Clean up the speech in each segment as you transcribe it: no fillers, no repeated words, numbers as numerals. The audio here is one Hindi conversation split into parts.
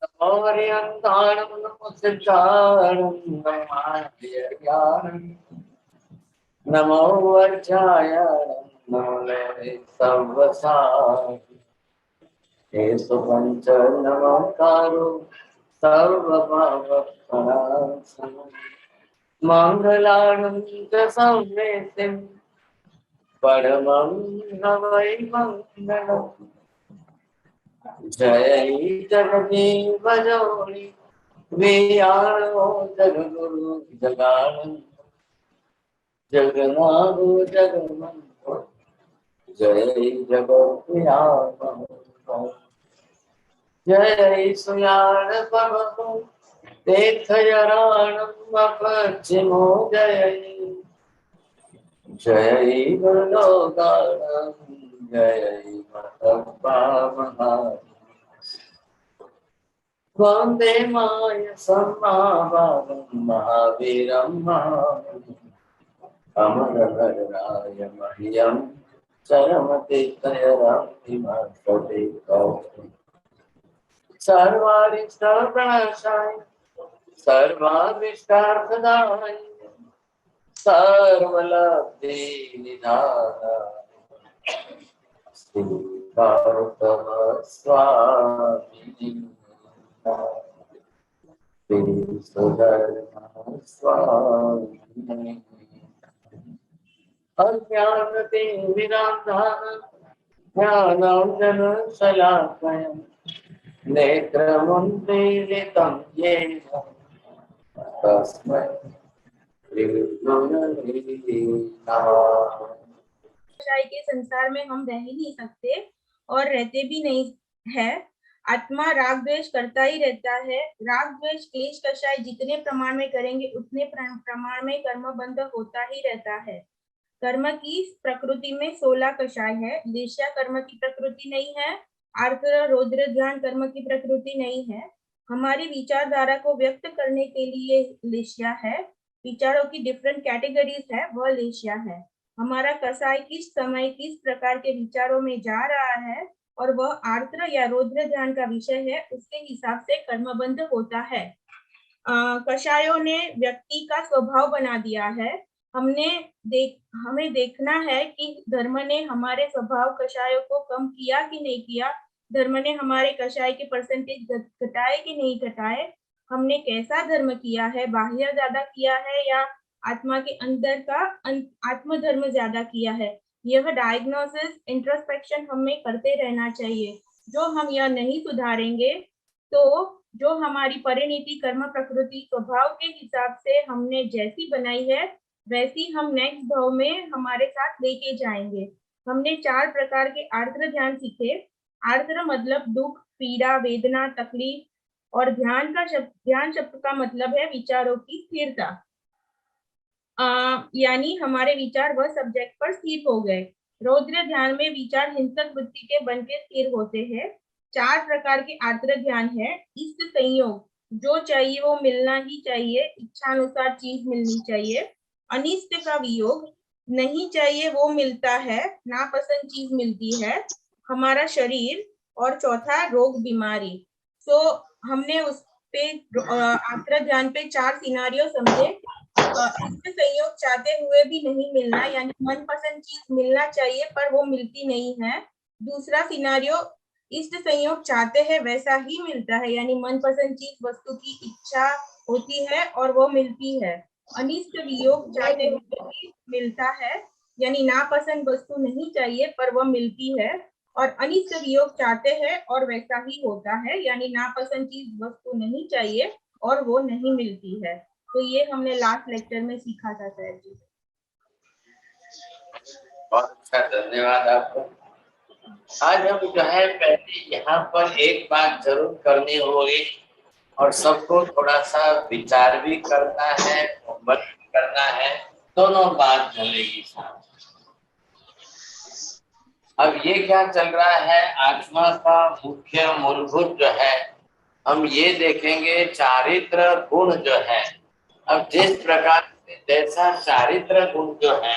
नमोरियंताणं नमो सिद्धाणं नमाज्ञानं नमो वज्रायणं नमो सर्वसार हे सुपंच नमस्कारो सर्वभावनाशनं मंगलानं च संवेदिं परमं हवै मंगलम् जय जगदेव जोनि वियाणो जगगुरु जगानंद जगन्नाथ जगन्नाथ जय जगत जय सुयाण प्रभु तीर्थयाणम पश्चिमो जय जय गुरुलोकाणम जय मतप्पा महा वंदे माय सम्मावारं महावीरं अमरधराय मह्यं चरमतितयरामि सर्वारिष्टप्रणशाय सर्वाभीष्टार्थदाय सर्वलब्धिनिधानाय श्रीकान्तस्वामिनि श्री स्वामी अज्ञानतिमिरान्धः ज्ञानाञ्जनशलाकया नेत्रमुन्मीलितं येन तस्मै श्रीगुरवे नमः। के संसार में हम रह ही नहीं सकते और रहते भी नहीं है। आत्मा राग द्वेष करता ही रहता है। राग द्वेष क्लेश कषाय जितने प्रमाण में करेंगे उतने प्रमाण में कर्म बंध होता ही रहता है। कर्म की प्रकृति में 16 कषाय है। लेशा कर्म की प्रकृति नहीं है। आर्द्र रौद्र ध्यान कर्म की प्रकृति नहीं है। हमारी विचारधारा को व्यक्त करने के लिए लेशिया है। विचारों की डिफरेंट कैटेगरीज है, वह लेशिया है। हमारा कसाय किस समय किस प्रकार के विचारों में जा रहा है और वह आर्द्र या रौद्र ध्यान का विषय है, उसके हिसाब से कर्मबंध होता है। कषायों ने व्यक्ति का स्वभाव बना दिया है। हमें देखना है कि धर्म ने हमारे स्वभाव कषायों को कम किया कि नहीं किया, धर्म ने हमारे कषाय के परसेंटेज घटाए कि नहीं घटाए, हमने कैसा धर्म किया है, बाह्य ज्यादा किया है या आत्मा के अंदर का आत्मधर्म ज्यादा किया है। यह डायग्नोसिस इंट्रोस्पेक्शन हमें करते रहना चाहिए। जो हम यह नहीं सुधारेंगे तो जो हमारी परिणति कर्म प्रकृति स्वभाव के हिसाब से हमने जैसी बनाई है वैसी हम नेक्स्ट भाव में हमारे साथ लेके जाएंगे। हमने 4 प्रकार के आर्द्र ध्यान सीखे। आर्द्र मतलब दुख, पीड़ा, वेदना, तकलीफ, और ध्यान शब्द का मतलब है विचारों की स्थिरता। यानी हमारे विचार वह सब्जेक्ट पर स्थिर हो गए। रौद्र ध्यान में विचार हिंसक वृत्ति के बन के स्थिर होते हैं। 4 प्रकार के आर्द्र ध्यान है। इष्ट संयोग, जो चाहिए वो मिलना ही चाहिए, इच्छानुसार चीज मिलनी चाहिए। अनिष्ट का वियोग, नहीं चाहिए वो मिलता है, नापसंद चीज मिलती है, हमारा शरीर। और चौथा रोग बीमारी। तो हमने उस पे आर्द्र ध्यान पे 4 सिनारियो समझे। इष्ट संयोग चाहते हुए भी नहीं मिलना, यानी मनपसंद चीज मिलना चाहिए पर वो मिलती नहीं है। दूसरा सिनारियो, इष्ट संयोग चाहते हैं वैसा ही मिलता है, यानी मनपसंद चीज वस्तु की इच्छा होती है और वो मिलती है। अनिष्ट वियोग, चाहते हुए भी मिलता है, यानी नापसंद वस्तु नहीं चाहिए पर वह मिलती है। और अनिष्ट वियोग चाहते हैं और वैसा ही होता है, यानी नापसंद चीज वस्तु नहीं चाहिए और वो नहीं मिलती है। तो ये हमने लास्ट लेक्चर में सीखा था सर जी। बहुत अच्छा, धन्यवाद आपको। आज हम जो है पहले यहाँ पर एक बात जरूर करनी होगी और सबको थोड़ा सा विचार भी करना है, होमवर्क भी करना है, दोनों बात चलेगी साथ। अब ये क्या चल रहा है, आत्मा का मुख्य मूलभूत जो है हम ये देखेंगे चारित्र गुण जो है। अब जिस प्रकार से जैसा चारित्र गुण जो है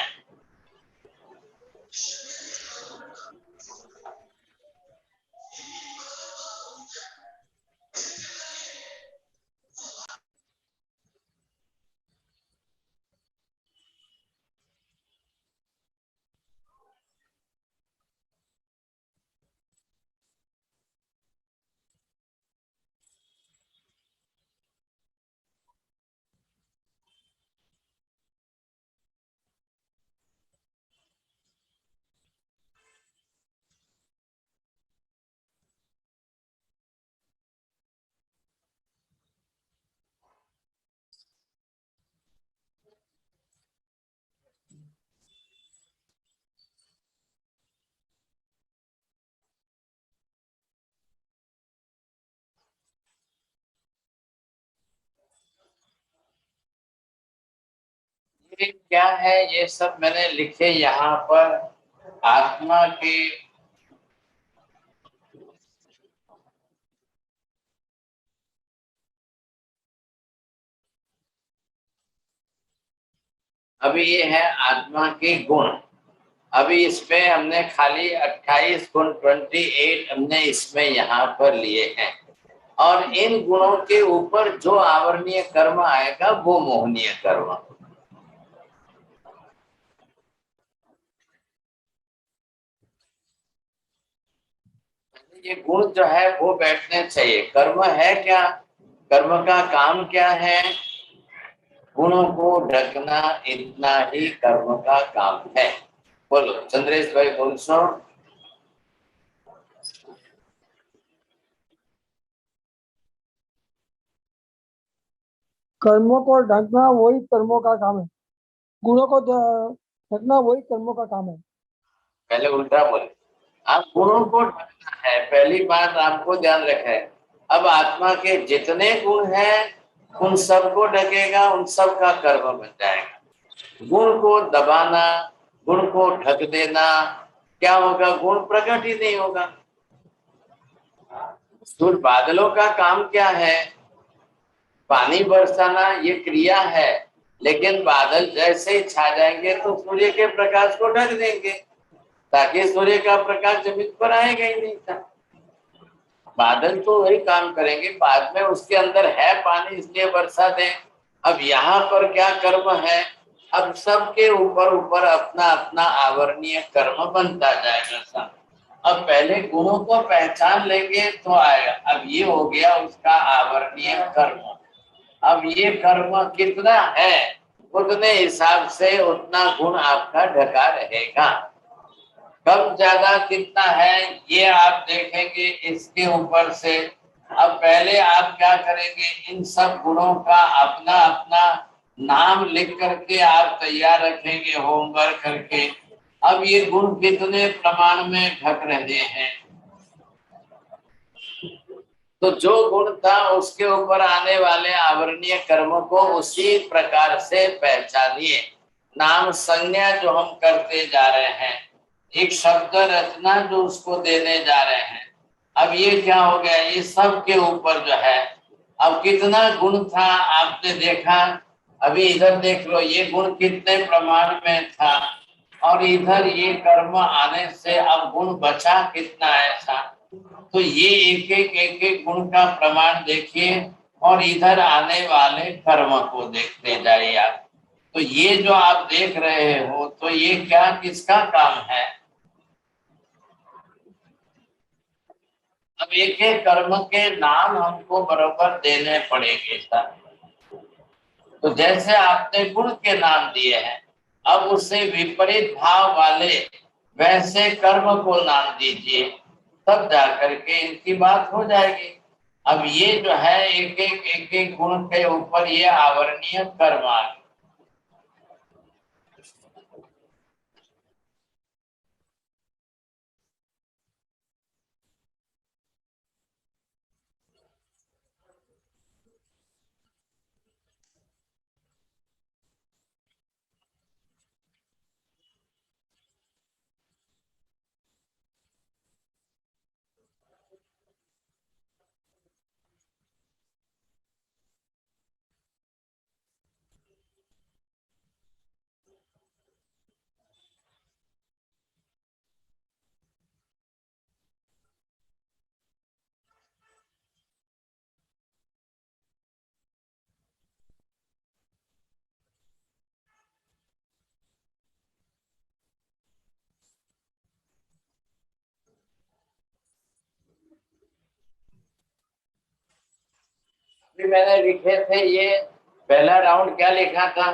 ये क्या है, ये सब मैंने लिखे यहाँ पर। आत्मा के अभी ये है आत्मा के गुण। अभी इसमें हमने खाली 28 गुण 28 हमने इसमें यहाँ पर लिए हैं। और इन गुणों के ऊपर जो आवरणीय कर्म आएगा वो मोहनीय कर्म। ये गुण जो है वो बैठने चाहिए। कर्म है क्या, कर्म का काम क्या है, गुणों को ढकना, इतना ही कर्म का काम है। बोलो चंद्रेश भाई, बोल सो। कर्मों को ढकना वही कर्मों का काम है। गुणों को ढकना वही कर्मों का काम है। पहले उल्टा बोले, आप गुणों को ढकना है, पहली बात आपको ध्यान रखे। अब आत्मा के जितने गुण हैं उन सबको ढकेगा, उन सब का कर्म बन जाएगा। गुण को दबाना, गुण को ढक देना, क्या होगा, गुण प्रकट ही नहीं होगा। सूर्य बादलों का काम क्या है, पानी बरसाना, ये क्रिया है। लेकिन बादल जैसे ही छा जाएंगे तो सूर्य के प्रकाश को ढक देंगे, ताकि सूर्य का प्रकाश जमीन पर आएगा ही नहीं था। बादल तो वही काम करेंगे, बाद में उसके अंदर है पानी इसलिए बरसा दें। अब यहाँ पर क्या कर्म है, अब सबके ऊपर ऊपर अपना अपना आवरणीय कर्म बनता जाएगा सब। अब पहले गुणों को पहचान लेंगे तो आएगा। अब ये हो गया उसका आवरणीय कर्म। अब ये कर्म कितना है उतने हिसाब से उतना गुण आपका ढका रहेगा। कब ज्यादा कितना है ये आप देखेंगे इसके ऊपर से। अब पहले आप क्या करेंगे, इन सब गुणों का अपना अपना नाम लिख करके आप तैयार रखेंगे होमवर्क करके। अब ये गुण कितने प्रमाण में ढक रहे हैं, तो जो गुण था उसके ऊपर आने वाले आवरणीय कर्मों को उसी प्रकार से पहचानिए। नाम संज्ञा जो हम करते जा रहे हैं, एक शब्द रचना जो उसको देने जा रहे हैं। अब ये क्या हो गया, ये सब के ऊपर जो है अब कितना गुण था आपने देखा। अभी इधर देख लो, ये गुण कितने प्रमाण में था, और इधर ये कर्म आने से अब गुण बचा कितना ऐसा। तो ये एक एक गुण का प्रमाण देखिए, और इधर आने वाले कर्म को देखते जाइए आप। तो ये जो आप देख रहे हो, तो ये क्या किसका काम है। अब एक एक कर्म के नाम हमको बराबर देने पड़ेंगे सर। तो जैसे आपने गुण के नाम दिए हैं, अब उससे विपरीत भाव वाले वैसे कर्म को नाम दीजिए, तब जाकर के इनकी बात हो जाएगी। अब ये जो है एक एक गुण के ऊपर ये आवरणीय कर्म आ गए। मैंने लिखे थे ये पहला राउंड क्या लिखा था,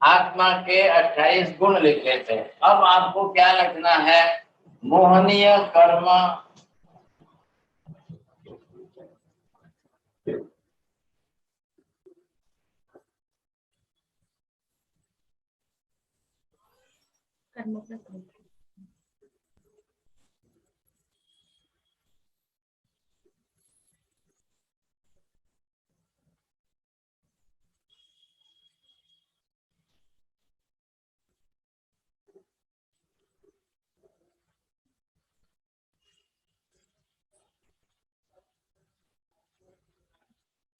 आत्मा के 28 गुण लिखे थे। अब आपको क्या लिखना है, मोहनीय कर्म कर्म प्रकृति।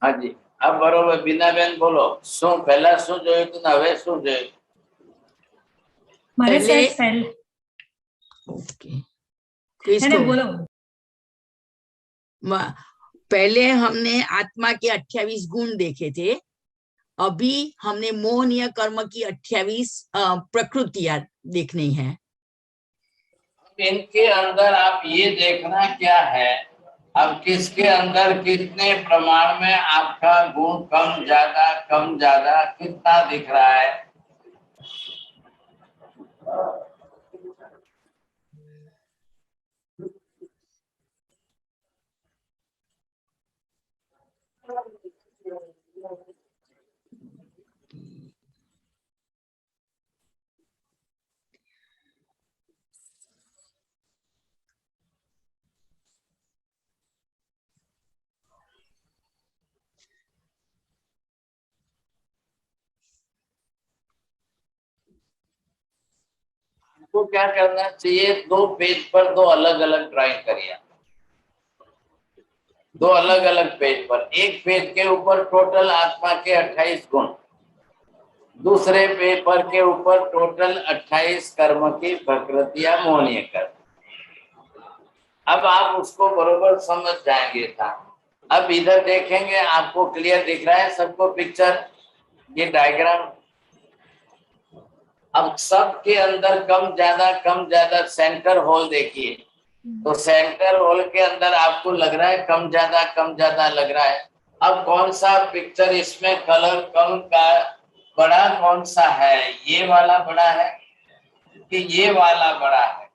हाँ जी, अब बरोबर बीनाबेन बोलो, શું પહેલા શું જોયું તું ને હવે શું જોયું? मारे पहले साथ पहले ओके है ना, किसको बोलो। पहले हमने आत्मा के 28 गुण देखे थे, अभी हमने मोहनीय कर्म की 28 प्रकृतियां देखनी है। इनके अंदर आप ये देखना क्या है, अब किसके अंदर कितने प्रमाण में आपका गुण कम ज्यादा कितना दिख रहा है? आपको क्या करना चाहिए, 2 पेज पर 2 अलग अलग ड्राइंग करिए, 2 अलग अलग पेज पर। एक पेज के ऊपर टोटल आत्मा के 28 गुण, दूसरे पेपर के ऊपर टोटल 28 कर्म की प्रकृतियां मोहनीय कर्म। अब आप उसको बरोबर समझ जाएंगे था। अब इधर देखेंगे, आपको क्लियर दिख रहा है सबको पिक्चर, ये डायग्राम। अब सबके अंदर कम ज्यादा सेंटर होल देखिए, तो सेंटर होल के अंदर आपको लग रहा है कम ज्यादा लग रहा है। अब कौन सा पिक्चर इसमें कलर कम का बड़ा कौन सा है, ये वाला बड़ा है कि ये वाला बड़ा है?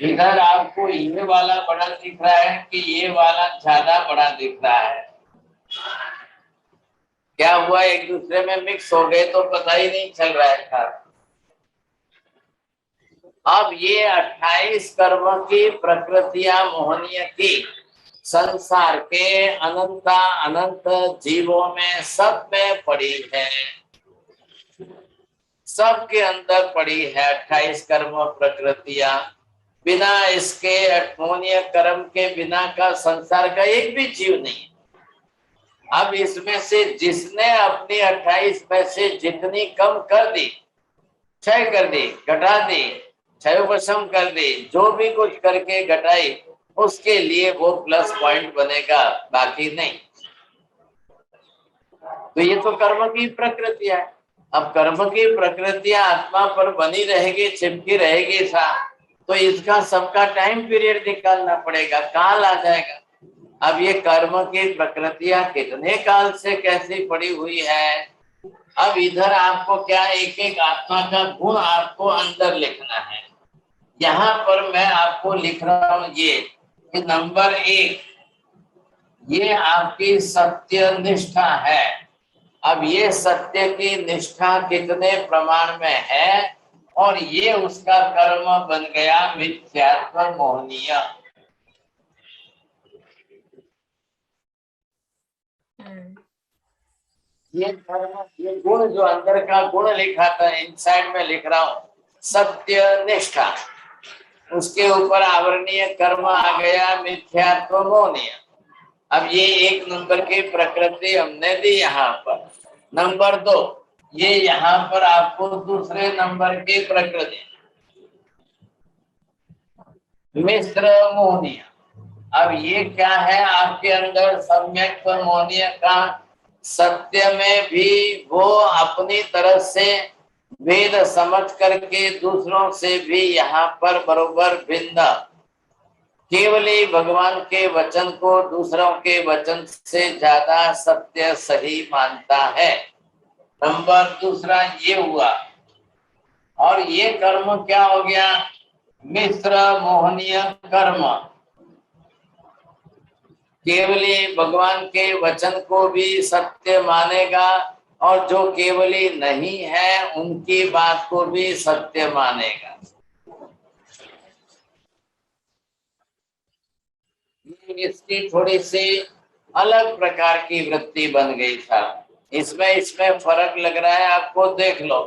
इधर आपको ये वाला बड़ा दिख रहा है कि ये वाला ज्यादा बड़ा दिख रहा है? क्या हुआ, एक दूसरे में मिक्स हो गए तो पता ही नहीं चल रहा है था। अब ये 28 कर्म की प्रकृतियां मोहनीय की संसार के अनंत जीवों में सब में पड़ी है, सबके अंदर पड़ी है 28 कर्म प्रकृतियां। बिना इसके मोहनीय कर्म के बिना का संसार का एक भी जीव नहीं। अब इसमें से जिसने अपनी 28 में से जितनी कम कर दी, क्षय कर दी, घटा दी, क्षयोपशम कर दी, जो भी कुछ करके घटाई, उसके लिए वो प्लस पॉइंट बनेगा, बाकी नहीं। तो ये तो कर्म की प्रकृतियां है। अब कर्म की प्रकृतियां आत्मा पर बनी रहेगी, चिपकी रहेगी सा, तो इसका सबका टाइम पीरियड निकालना पड़ेगा, काल आ जाएगा। अब ये कर्म की प्रकृतियां कितने काल से कैसी पड़ी हुई है, अब इधर आपको क्या एक एक आत्मा का गुण आपको अंदर लिखना है। यहाँ पर मैं आपको लिख रहा हूं ये कि नंबर 1 ये आपकी सत्य निष्ठा है। अब ये सत्य की निष्ठा कितने प्रमाण में है, और ये उसका कर्म बन गया मिथ्यात्व मोहनीय। ये कर्म, ये गुण जो अंदर का गुण लिखा था, इनसाइड में लिख रहा हूं सत्य निष्ठा, उसके ऊपर आवरणीय कर्म आ गया मिथ्यात्व मोहनीय। अब ये 1 नंबर की प्रकृति हमने दी यहाँ पर। नंबर 2 ये यहाँ पर आपको दूसरे नंबर की प्रकृति मिश्र मोहनीय। अब ये क्या है आपके अंदर, सम्यक मोहनीय का सत्य में भी वो अपनी तरफ से वेद समझ करके दूसरों से भी यहाँ पर बरोबर भिन्न, केवल ही भगवान के वचन को दूसरों के वचन से ज्यादा सत्य सही मानता है। नंबर दूसरा ये हुआ। और ये कर्म क्या हो गया, मिश्र मोहनीय कर्म। केवली भगवान के वचन को भी सत्य मानेगा, और जो केवली नहीं है उनकी बात को भी सत्य मानेगा। इसकी थोड़ी सी अलग प्रकार की वृत्ति बन गई था। इसमें फर्क लग रहा है आपको, देख लो।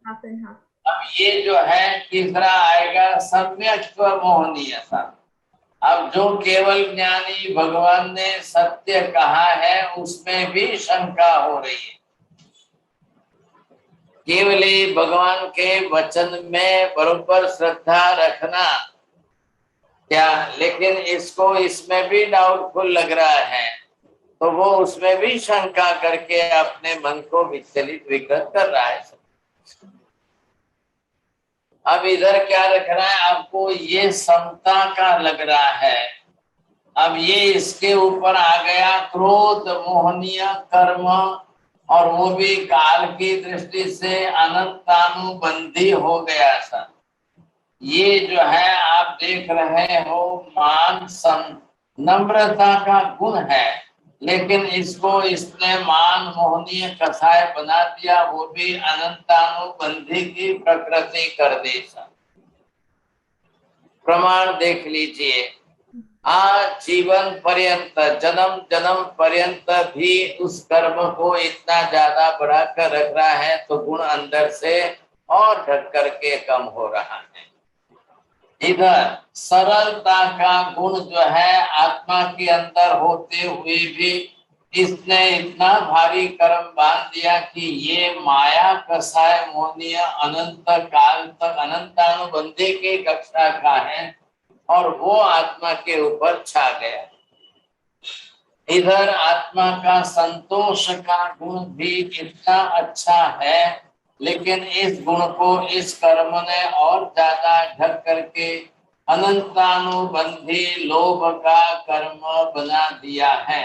अब ये जो है तीसरा आएगा सम्यक मोहनीयता। अब जो केवल ज्ञानी भगवान ने सत्य कहा है उसमें भी शंका हो रही है। केवल ही भगवान के वचन में बरोबर श्रद्धा रखना क्या, लेकिन इसको इसमें भी डाउटफुल लग रहा है, तो वो उसमें भी शंका करके अपने मन को विचलित विकृत कर रहा है। अब इधर क्या रख रहा है, आपको ये समता का लग रहा है। अब ये इसके ऊपर आ गया क्रोध, मोहनीय कर्म, और वो भी काल की दृष्टि से अनंतानुबंधी हो गया सर। ये जो है आप देख रहे हो मान नम्रता का गुण है, लेकिन इसको इसने मान मोहनीय कसाय बना दिया, वो भी अनंतानुबंधी की प्रकृति कर दी सर। प्रमाण देख लीजिए, आज जीवन पर्यंत जन्म जन्म पर्यंत भी उस कर्म को इतना ज्यादा बढ़ा कर रख रहा है, तो गुण अंदर से और ढक करके कम हो रहा है। इधर सरलता का गुण जो है आत्मा के अंदर होते हुए भी इसने इतना भारी कर्म बांध दिया कि ये माया कसाय मोहनीय अनंत काल तक अनंतानुबंधी की कक्षा का है, और वो आत्मा के ऊपर छा गया। इधर आत्मा का संतोष का गुण भी इतना अच्छा है, लेकिन इस गुण को इस कर्म ने और ज्यादा ढक करके अनंतानुबंधी लोभ का कर्म बना दिया है।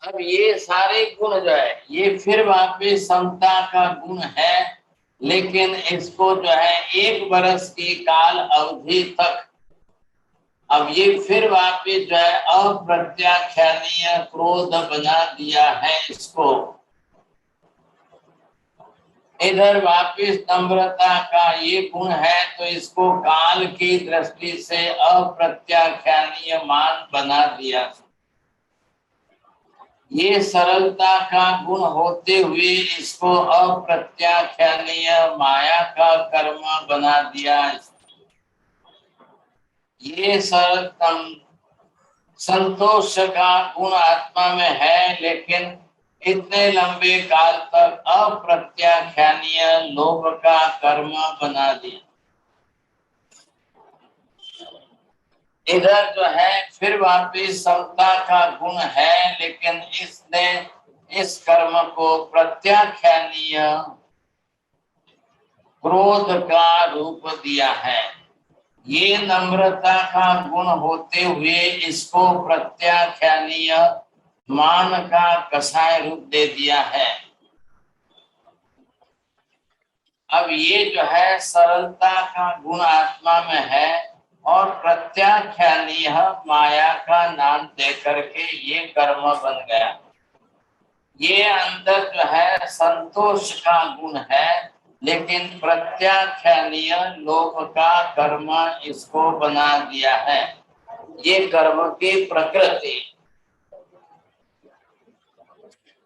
अब ये सारे गुण जो है ये फिर वापिस समता का गुण है, लेकिन इसको जो है 1 वर्ष की काल अवधि तक अब ये फिर वापिस जो है अप्रत्याख्यानीय क्रोध बना दिया है इसको। इधर वापिस नम्रता का ये गुण है, तो इसको काल की दृष्टि से अप्रत्याख्यानीय मान बना दिया। ये सरलता का गुण होते हुए इसको अप्रत्याख्यानीय माया का कर्म बना दिया। ये सरलतम संतोष का गुण आत्मा में है, लेकिन इतने लंबे काल तक अप्रत्याख्यानीय लोभ का कर्म बना दिया। इधर जो है फिर वापिस समता का गुण है, लेकिन इसने इस कर्म को प्रत्याख्यानीय क्रोध का रूप दिया है। ये नम्रता का गुण होते हुए इसको प्रत्याख्यानीय मान का कसाय रूप दे दिया है। अब ये जो है सरलता का गुण आत्मा में है, और प्रत्याख्यानीय माया का नाम दे करके ये कर्म बन गया। ये अंदर जो है संतोष का गुण है, लेकिन प्रत्याख्यानीय लोभ का कर्म इसको बना दिया है। ये कर्म की प्रकृति।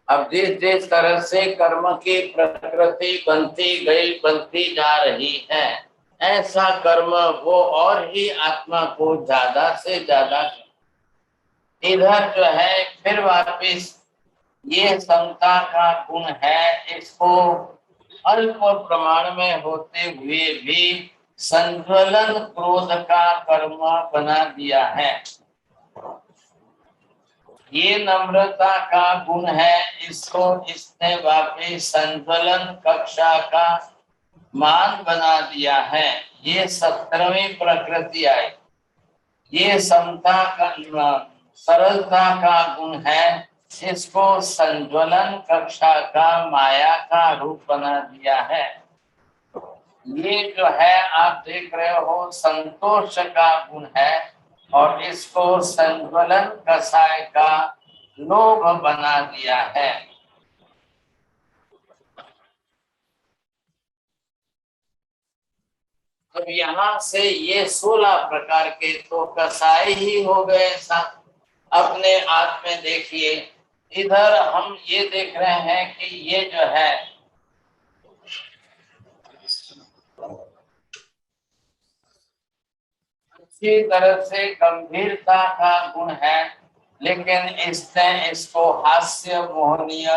अब जिस तरह से कर्म की प्रकृति बनती जा रही है, ऐसा कर्म वो और ही आत्मा को ज्यादा से ज्यादा। इधर जो है फिर वापिस ये समता का गुण है, इसको अल्प प्रमाण में होते हुए भी संज्वलन क्रोध का कर्म बना दिया है। ये नम्रता का गुण है, इसको इसने वापिस संज्वलन कक्षा का मान बना दिया है। ये 17वीं प्रकृति आई। ये समता का सरलता का गुण है, इसको संज्वलन कक्षा का माया का रूप बना दिया है। ये जो है आप देख रहे हो संतोष का गुण है, और इसको संज्वलन कसाय का लोभ बना दिया है। अब यहाँ से ये 16 प्रकार के तो कसाय ही हो गए साथ। अपने आप में देखिए, इधर हम ये देख रहे हैं कि ये जो है अच्छी तरह से गंभीरता का गुण है, लेकिन इसने इसको हास्य मोहनीय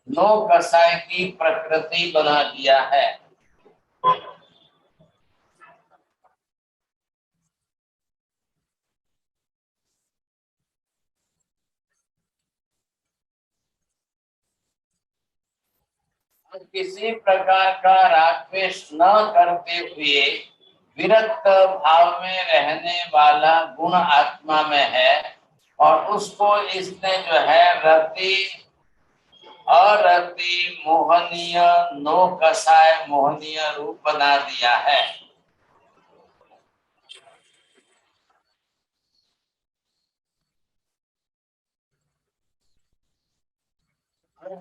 नो कसाय की प्रकृति बना दिया है। किसी प्रकार का राग द्वेष न करते हुए विरक्त भाव में रहने वाला गुण आत्मा में है, और उसको इसने जो है रति अरति मोहनीय नो कसाय मोहनीय रूप बना दिया है।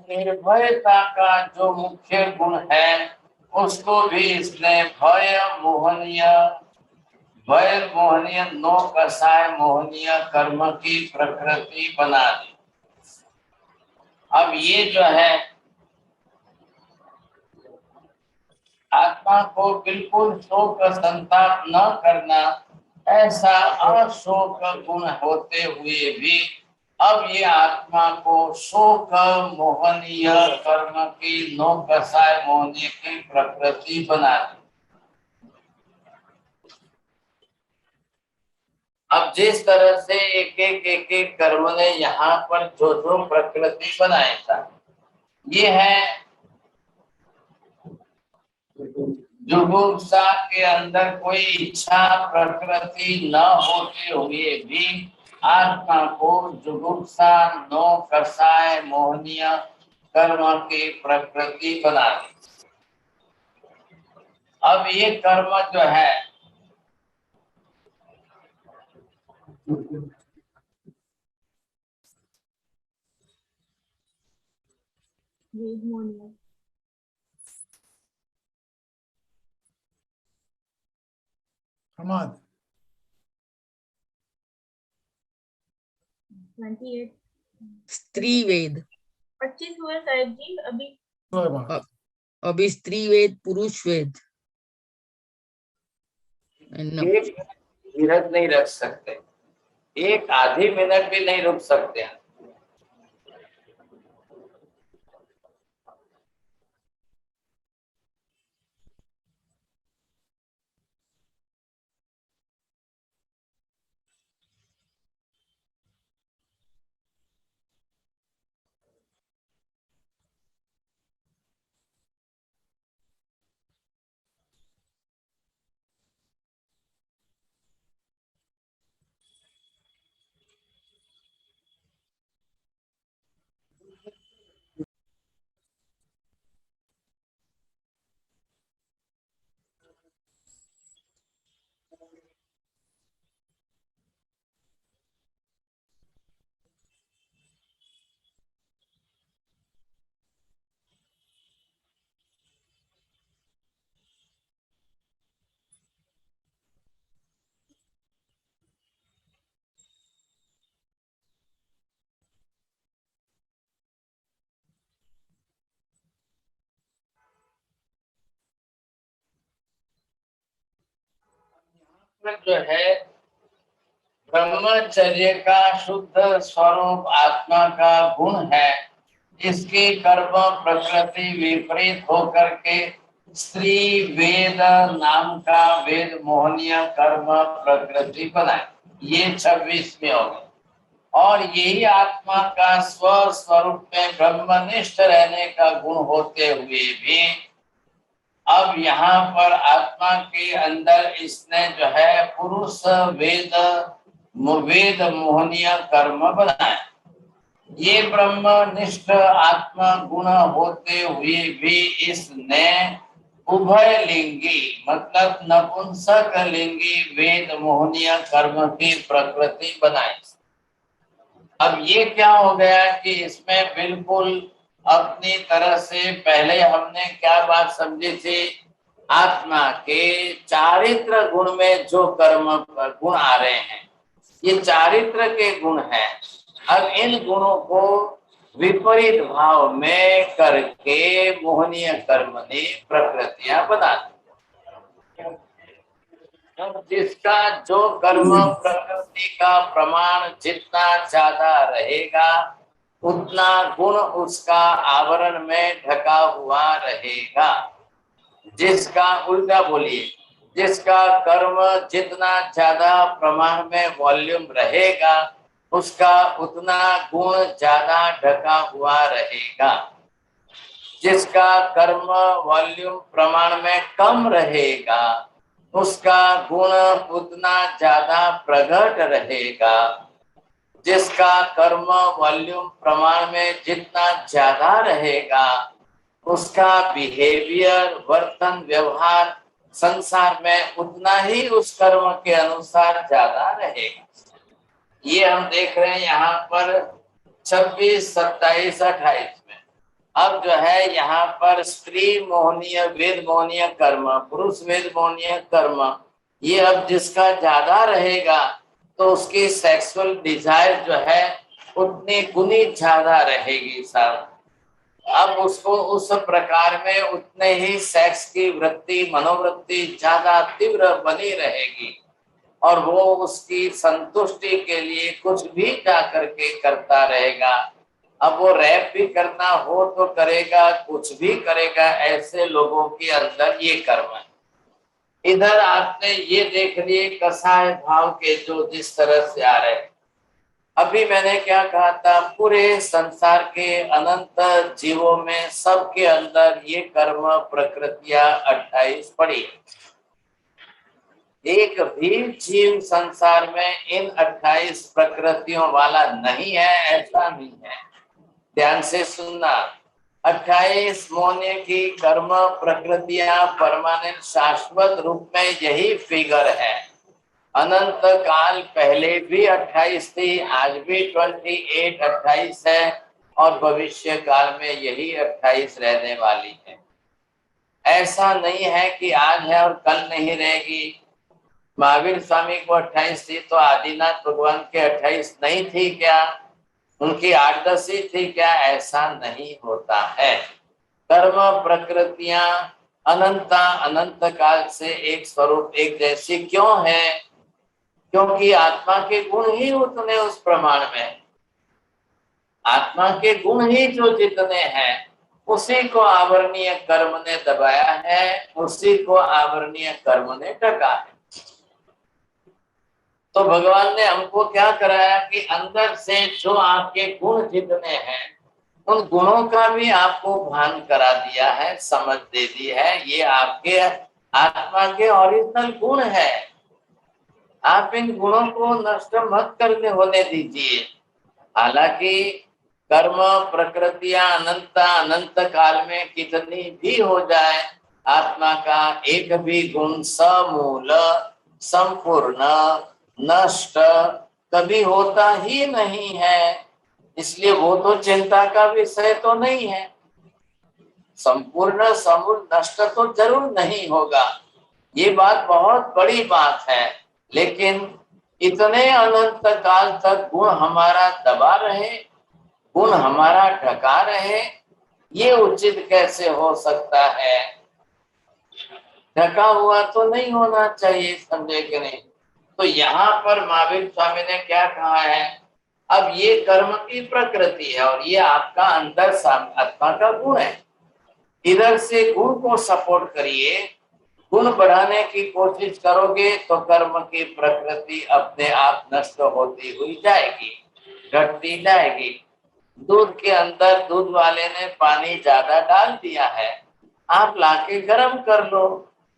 निर्भयता का जो मुख्य गुण है, उसको भी इसने भय मोहनीय नो कसाय मोहनीय कर्म की प्रकृति बना दी। अब ये जो है आत्मा को बिल्कुल शोक संताप न करना, ऐसा अशोक गुण होते हुए भी अब ये आत्मा को शोक मोहनीय कर्म की नो कसाय मोहनीय की प्रकृति बना दी। अब जिस तरह से एक एक कर्म ने यहाँ पर जो जो प्रकृति बनाया था, ये है जुगुप्सा के अंदर कोई इच्छा प्रकृति न होते हुए भी आत्मा को जुगुप्सा नो कसाय मोहनीय कर्म की प्रकृति बना दी। अब ये कर्म जो है प्रमाद 28 स्त्री वेद 25 हुए साहिब जी अभी। अभी स्त्री वेद पुरुष वेद एक धीरज नहीं रख सकते, एक आधी मिनट भी नहीं रुक सकते हैं। जो है ब्रह्मचर्य का शुद्ध स्वरूप आत्मा का गुण है, इसकी कर्म प्रकृति विपरीत होकर के स्त्री वेद नाम का वेद मोहनीय कर्म प्रकृति बनाए। ये 26 में हो गए। और यही आत्मा का स्व स्वरूप में ब्रह्मनिष्ठ रहने का गुण होते हुए भी अब यहाँ पर आत्मा के अंदर इसने जो है पुरुष वेद मोहनीय कर्म बनाए। ये ब्रह्मनिष्ठ आत्मा गुण होते हुए भी इसने उभय लिंगी मतलब नपुंसक लिंगी वेद मोहनीय कर्म की प्रकृति बनाई। अब ये क्या हो गया कि इसमें बिल्कुल अपनी तरह से पहले हमने क्या बात समझी थी, आत्मा के चारित्र गुण में जो कर्म गुण आ रहे हैं ये चारित्र के गुण हैं। अब इन गुणों को विपरीत भाव में करके मोहनीय कर्म ने प्रकृतियां बना दी। जिसका जो कर्म प्रकृति का प्रमाण जितना ज्यादा रहेगा उतना गुण उसका आवरण में ढका हुआ रहेगा। जिसका उल्टा बोलिए, जिसका कर्म जितना ज्यादा प्रमाण में वॉल्यूम रहेगा उसका उतना गुण ज्यादा ढका हुआ रहेगा। जिसका कर्म वॉल्यूम प्रमाण में कम रहेगा उसका गुण उतना ज्यादा प्रकट रहेगा। जिसका कर्म वॉल्यूम प्रमाण में जितना ज्यादा रहेगा उसका बिहेवियर, वर्तन, व्यवहार संसार में उतना ही उस कर्म के अनुसार ज्यादा रहेगा। ये हम देख रहे हैं यहाँ पर 26, 27, 28 में। अब जो है यहाँ पर स्त्री मोहनीय, वेद मोहनीय कर्म, पुरुष वेद मोहनीय कर्म, ये अब जिसका ज्यादा रहेगा तो उसकी सेक्सुअल डिजायर जो है उतनी गुनी ज्यादा रहेगी साहब। अब उसको उस प्रकार में उतने ही सेक्स की वृत्ति, मनोवृत्ति ज्यादा तीव्र बनी रहेगी और वो उसकी संतुष्टि के लिए कुछ भी जा करके करता रहेगा। अब वो रैप भी करना हो तो करेगा, कुछ भी करेगा। ऐसे लोगों के अंदर ये कर्म है। इधर आपने ये देख लिए कसाय भाव के जो जिस तरह से आ रहे। अभी मैंने क्या कहा था, पूरे संसार के अनंत जीवों में सबके अंदर ये कर्म प्रकृतियां 28 पड़ी। एक भी जीव संसार में इन 28 प्रकृतियों वाला नहीं है, ऐसा नहीं है। ध्यान से सुनना, 28 मोने की कर्म प्रकृतियां परमानेंट शाश्वत रूप में यही फिगर है। अनंत काल पहले भी 28 थी, आज भी 28 28 है और भविष्य काल में यही 28 रहने वाली है। ऐसा नहीं है कि आज है और कल नहीं रहेगी। महावीर स्वामी को 28 थी तो आदिनाथ भगवान के 28 नहीं थी क्या? उनकी 8-10 ही थी क्या? ऐसा नहीं होता है। कर्म प्रकृतियां अनंत काल से एक स्वरूप एक जैसी क्यों है? क्योंकि आत्मा के गुण ही उतने उस प्रमाण में, आत्मा के गुण ही जो जितने हैं उसी को आवरणीय कर्म ने दबाया है, उसी को आवरणीय कर्म ने ढका है। तो भगवान ने हमको क्या कराया कि अंदर से जो आपके गुण जितने हैं उन गुणों का भी आपको भान करा दिया है, समझ दे दी है। ये आपके आत्मा के ओरिजिनल गुण है। आप इन गुणों को नष्ट मत करने होने दीजिए। हालांकि कर्म प्रकृतियां अनंत काल में कितनी भी हो जाए, आत्मा का एक भी गुण समूल, संपूर्ण, नष्ट कभी होता ही नहीं है। इसलिए वो तो चिंता का विषय तो नहीं है। संपूर्ण समूल नष्ट तो जरूर नहीं होगा, ये बात बहुत बड़ी बात है। लेकिन इतने अनंत काल तक गुण हमारा दबा रहे, गुण हमारा ढका रहे, ये उचित कैसे हो सकता है? ढका हुआ तो नहीं होना चाहिए, समझे कि नहीं? तो यहाँ पर महावीर स्वामी ने क्या कहा है, अब ये कर्म की प्रकृति है और ये आपका अंदर आत्मा का गुण है। इधर से गुण को सपोर्ट करिए, गुण बढ़ाने की कोशिश करोगे तो कर्म की प्रकृति अपने आप नष्ट होती हुई जाएगी, घटती जाएगी। दूध के अंदर दूध वाले ने पानी ज्यादा डाल दिया है, आप लाके गर्म कर लो।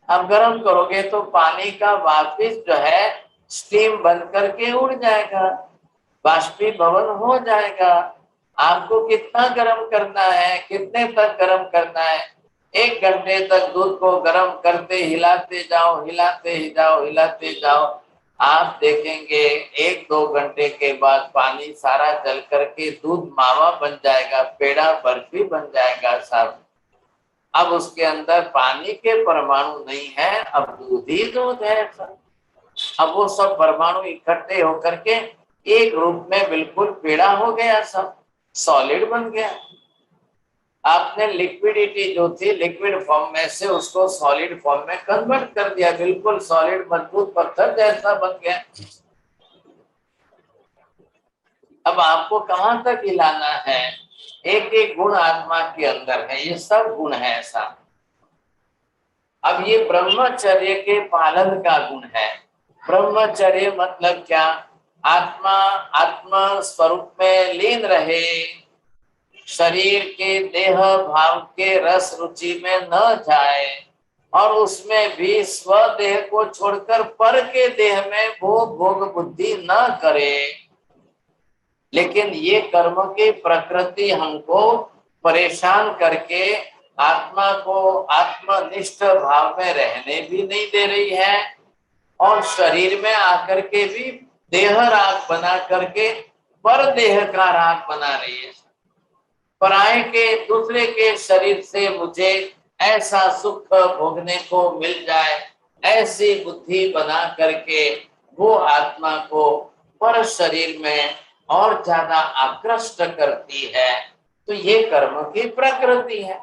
अब गर्म करोगे तो पानी का वापिस जो है स्टीम बन करके उड़ जाएगा, बाष्पीभवन हो जाएगा। आपको कितना गर्म करना है, कितने तक गर्म करना है? 1 घंटे तक दूध को गर्म करते हिलाते जाओ, हिलाते ही जाओ, हिलाते जाओ। आप देखेंगे 1-2 घंटे के बाद पानी सारा जल करके दूध मावा बन जाएगा, पेड़ा बर्फी बन जाएगा साहब। अब उसके अंदर पानी के परमाणु नहीं है, अब दूध ही दूध है सब। अब वो सब परमाणु इकट्ठे होकर के एक रूप में बिल्कुल पेड़ा हो गया, सब सॉलिड बन गया। आपने लिक्विडिटी जो थी लिक्विड फॉर्म में से उसको सॉलिड फॉर्म में कन्वर्ट कर दिया, बिल्कुल सॉलिड मजबूत पत्थर जैसा बन गया। अब आपको कहां तक हिलाना है? एक एक गुण आत्मा के अंदर है, ये सब गुण है ऐसा। अब ये ब्रह्मचर्य के पालन का गुण है। ब्रह्मचर्य मतलब क्या? आत्मा स्वरूप में लीन रहे, शरीर के देह भाव के रस रुचि में न जाए, और उसमें भी स्वदेह को छोड़कर पर के देह में भोग बुद्धि न करे। लेकिन ये कर्म की प्रकृति हमको परेशान करके आत्मा को आत्मनिष्ठ भाव में रहने भी नहीं दे रही है, और शरीर में आकर के भी देह राग बना करके पर देह का राग बना रही है। पराये के दूसरे के शरीर से मुझे ऐसा सुख भोगने को मिल जाए, ऐसी बुद्धि बना करके वो आत्मा को पर शरीर में और ज्यादा आकृष्ट करती है। तो ये कर्म की प्रकृति है।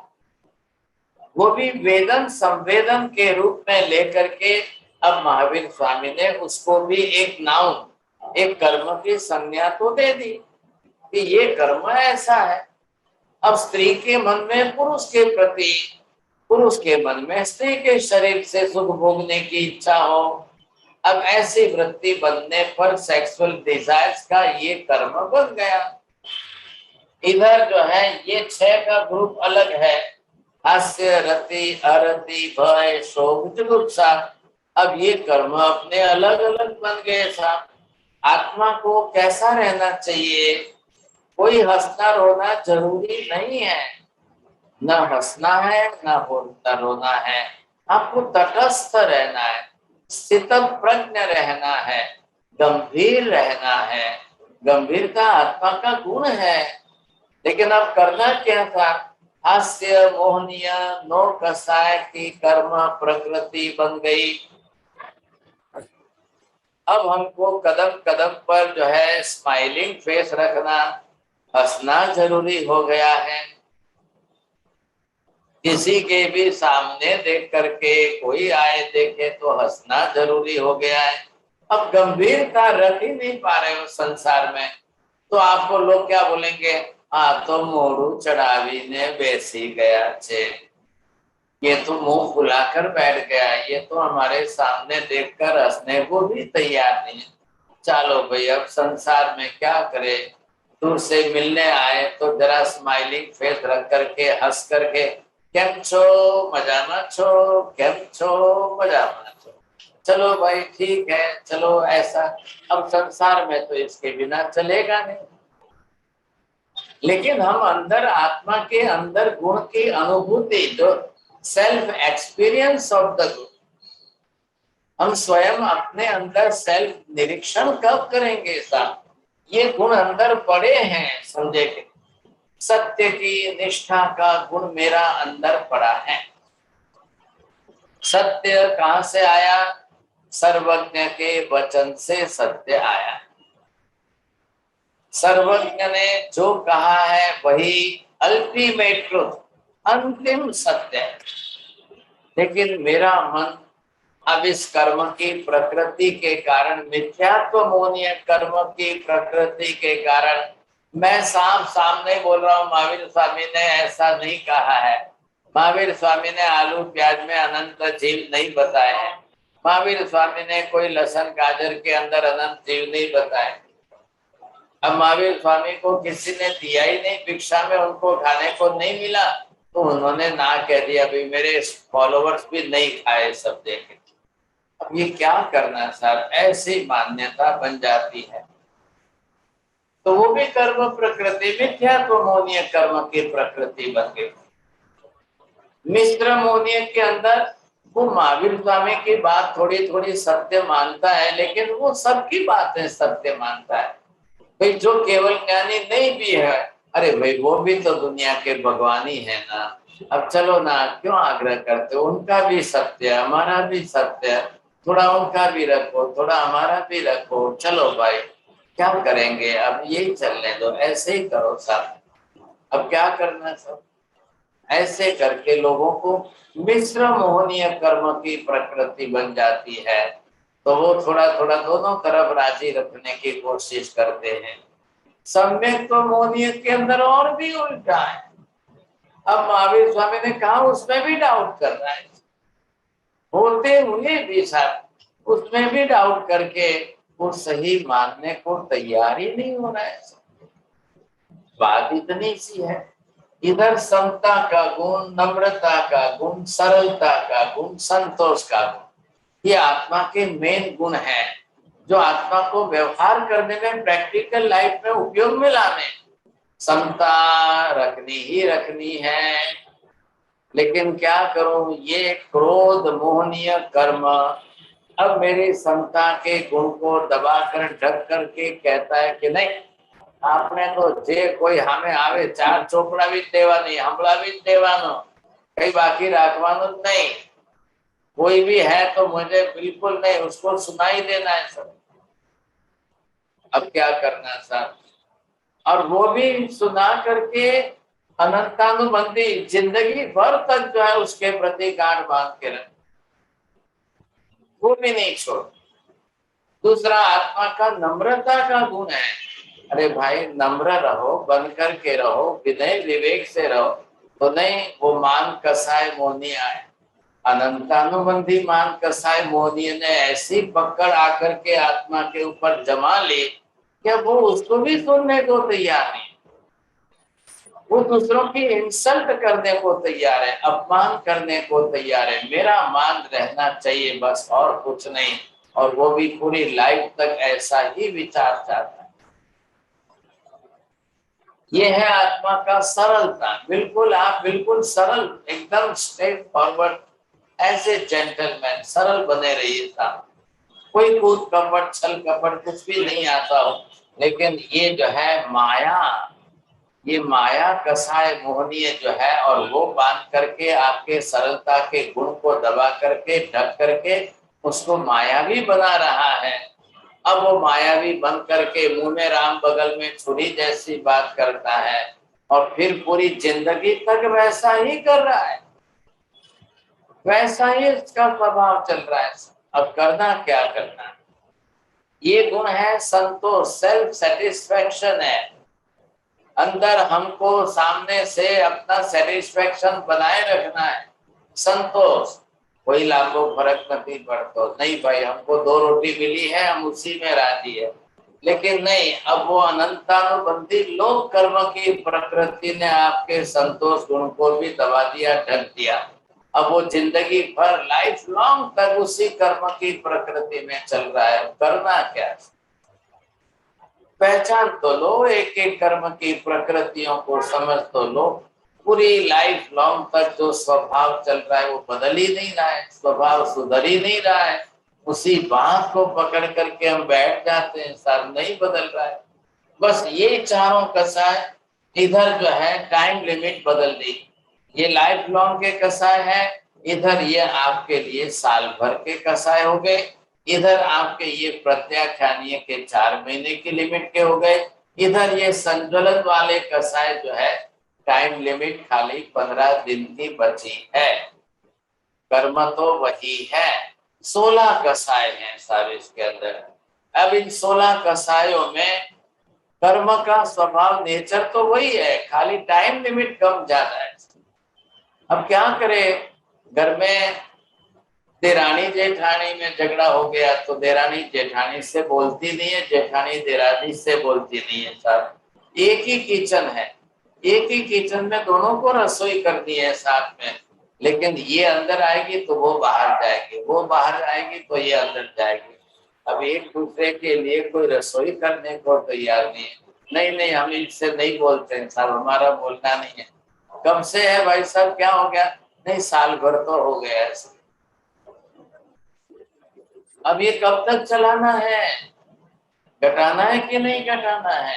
वो भी वेदन संवेदन के रूप में लेकर के अब महावीर स्वामी ने उसको भी एक नाउन, एक कर्म की संज्ञा तो दे दी कि ये कर्म ऐसा है। अब स्त्री के मन में पुरुष के प्रति, पुरुष के मन में स्त्री के शरीर से सुख भोगने की इच्छा हो, अब ऐसी वृत्ति बनने पर सेक्सुअल डिजायर्स का ये कर्म बन गया। इधर जो है ये 6 का ग्रुप अलग है, हास्य, रति, अरति, भय, शोक, जुगुप्सा। अब ये कर्म अपने अलग अलग बन गए साहब। आत्मा को कैसा रहना चाहिए? कोई हंसना रोना जरूरी नहीं है, न हंसना है न रोना है। आपको तटस्थ रहना है, स्थित प्रज्ञ रहना है, गंभीर रहना है। गंभीरता आत्मा का गुण है। लेकिन अब करना क्या था? हास्य मोहनीय नो कसाय की कर्म प्रकृति बन गई। अब हमको कदम कदम पर जो है स्माइलिंग फेस रखना, हंसना जरूरी हो गया है। किसी के भी सामने देख करके कोई आए देखे तो हंसना जरूरी हो गया है। अब गंभीरता रख ही नहीं पा रहे हो संसार में, तो आपको लोग क्या बोलेंगे? तो मोड़ू चढ़ावी ने बेसी गया छे, ये तो मुंह फुलाकर बैठ गया, ये तो हमारे सामने देखकर हंसने को भी तैयार नहीं है। चलो भाई, अब संसार में क्या करे, दूर से मिलने आए तो जरा स्माइलिंग फेस रख करके हंस करके केम छो मजामा छो, केम छो मजामा छो, चलो भाई ठीक है, चलो ऐसा। अब संसार में तो इसके बिना चलेगा नहीं। लेकिन हम अंदर आत्मा के अंदर गुण की अनुभूति, जो self experience of the good, हम स्वयं अपने अंदर सेल्फ निरीक्षण कब करेंगे साहब? ये गुण अंदर पड़े हैं, समझे के सत्य की निष्ठा का गुण मेरा अंदर पड़ा है। सत्य कहां से आया? सर्वज्ञ के वचन से सत्य आया। सर्वज्ञ ने जो कहा है वही अल्टीमेट ट्रुथ, अंतिम सत्य है। लेकिन मेरा मन अब इस कर्म की प्रकृति के कारण, मिथ्यात्व मोहनीय कर्म की प्रकृति के कारण, मैं सामने बोल रहा हूँ महावीर स्वामी ने ऐसा नहीं कहा है। महावीर स्वामी ने आलू प्याज में अनंत जीव नहीं बताए हैं। महावीर स्वामी ने कोई लहसुन गाजर के अंदर अनंत जीव नहीं बताए। अब महावीर स्वामी को किसी ने दिया ही नहीं, भिक्षा में उनको खाने को नहीं मिला तो उन्होंने ना कह दिया, भाई मेरे फॉलोवर्स भी नहीं खाए सब देखे। अब ये क्या करना सर? ऐसी मान्यता बन जाती है तो वो भी कर्म प्रकृति, मिथ्यात्व मोहनीय कर्म की प्रकृति बन गई। मिश्र मोहनीय के अंदर वो महावीर स्वामी की बात थोड़ी थोड़ी सत्य मानता है, लेकिन वो सबकी बातें सत्य मानता है। भाई जो केवल ज्ञानी नहीं भी है, अरे भाई वो भी तो दुनिया के भगवान ही है ना, अब चलो ना, क्यों आग्रह करते हो? उनका भी सत्य, हमारा भी सत्य, थोड़ा उनका भी रखो, थोड़ा हमारा भी रखो, चलो भाई क्या करेंगे, अब यही चलने दो, ऐसे ही करो सब। अब क्या करना सब? ऐसे करके लोगों को मिश्र मोहनीय कर्म की प्रकृति बन जाती है, तो वो थोड़ा थोड़ा दोनों तरफ राजी रखने की कोशिश करते हैं। सम्यक तो मोहनीय के अंदर और भी उल्टा है। अब महावीर स्वामी ने कहा उसमें भी डाउट कर रहा है, होते हुए भी साहब उसमें भी डाउट करके वो सही मानने को तैयार ही नहीं हो रहा है। बात इतनी सी है, इधर समता का गुण, नम्रता का गुण, सरलता का गुण, संतोष का गुण, ये आत्मा के मेन गुण है जो आत्मा को व्यवहार करने में, प्रैक्टिकल लाइफ में उपयोग में लाने। समता रखनी ही रखनी है, लेकिन क्या करूं, ये क्रोध मोहनीय कर्म अब मेरी समता के गुण को दबाकर ढक करके कहता है कि नहीं, आपने तो जे कोई हमें आवे चार ચોપડા भी देवानी, हमला भी देवानो, कई बाकी राखवानो नहीं, कोई भी है तो मुझे बिल्कुल नहीं, उसको सुनाई देना है सब। अब क्या करना साहब, और वो भी सुना करके अनंतानुबंधी जिंदगी भर तक जो है उसके प्रति गांठ बांध के रख, वो भी नहीं छोड़। दूसरा आत्मा का नम्रता का गुण है। अरे भाई नम्र रहो, बन करके रहो, विनय विवेक से रहो, तो नहीं वो मान कसाय मोहनी आए। अनंतानुबंधी मान कसाय मोहनी ने ऐसी पकड़ आकर के आत्मा के ऊपर जमा ली कि वो उसको भी सुनने को तैयार नहीं, वो दूसरों की इंसल्ट करने को तैयार है, अपमान करने को तैयार है, मेरा मान रहना चाहिए बस और कुछ नहीं, और वो भी पूरी लाइफ तक ऐसा ही विचार चाहता है। ये है आत्मा का सरलता, बिल्कुल आप बिल्कुल सरल, एकदम स्ट्रेट फॉरवर्ड, ऐसे जेंटलमैन सरल बने रहिए साहब, कोई कूद कपट छल कपट कुछ भी नहीं आता हो, लेकिन ये जो है माया, ये माया कसाय मोहनीय जो है, और वो बांध करके आपके सरलता के गुण को दबा करके ढक करके उसको मायावी बना रहा है। अब वो मायावी बन करके मुंह में राम बगल में छुरी जैसी बात करता है, और फिर पूरी जिंदगी तक वैसा ही कर रहा है, वैसा ही इसका स्वभाव चल रहा है। अब करना क्या करना, ये गुण है संतोष, सेल्फ सेटिस्फैक्शन है। अंदर हमको सामने से अपना सेटिस्फैक्शन बनाए रखना है, संतोष, कोई लाभो फर्क नहीं पड़ता, नहीं भाई हमको 2 रोटी मिली है हम उसी में राजी है, लेकिन नहीं, अब वो अनंतानुबंधी लोक कर्म की प्रकृति ने आपके संतोष गुण को भी दबा दिया, ढक दिया। अब वो जिंदगी भर लाइफ लॉन्ग तक उसी कर्म की प्रकृति में चल रहा है। करना क्या, पहचान तो लो, एक एक कर्म की प्रकृतियों को समझ तो लो, पूरी लाइफ लॉन्ग तक जो स्वभाव चल रहा है वो बदल ही नहीं रहा है, स्वभाव सुधर ही नहीं रहा है, उसी बात को पकड़ करके हम बैठ जाते हैं, सब नहीं बदल रहा है। बस ये चारों कसाय, इधर जो है टाइम लिमिट बदल दी, ये लाइफ लॉन्ग के कसाय है, इधर ये आपके लिए साल भर के कसाय हो गए, इधर आपके ये प्रत्याख्यानीय के 4 महीने की लिमिट के हो गए, इधर ये संज्वलन वाले कसाय जो है टाइम लिमिट खाली 15 दिन की बची है। कर्म तो वही है, 16 कसाय हैं साहब इसके अंदर। अब इन 16 कसायों में कर्म का स्वभाव नेचर तो वही है, खाली टाइम लिमिट कम ज्यादा है। अब क्या करे, घर में देरानी जेठानी में झगड़ा हो गया तो देरानी जेठानी से बोलती नहीं है, जेठानी देरानी से बोलती नहीं है साहब, एक ही किचन है, एक ही किचन में दोनों को रसोई करनी है साथ में, लेकिन ये अंदर आएगी तो वो बाहर जाएगी, वो बाहर आएगी तो ये अंदर जाएगी। अब एक दूसरे के लिए कोई रसोई करने को तैयार नहीं है, नहीं नहीं हम इनसे नहीं बोलते हैं साहब, हमारा बोलना नहीं है। कब से है भाई साहब, क्या हो गया, नहीं साल भर तो हो गया है। अब ये कब तक चलाना है, घटाना है कि नहीं घटाना है,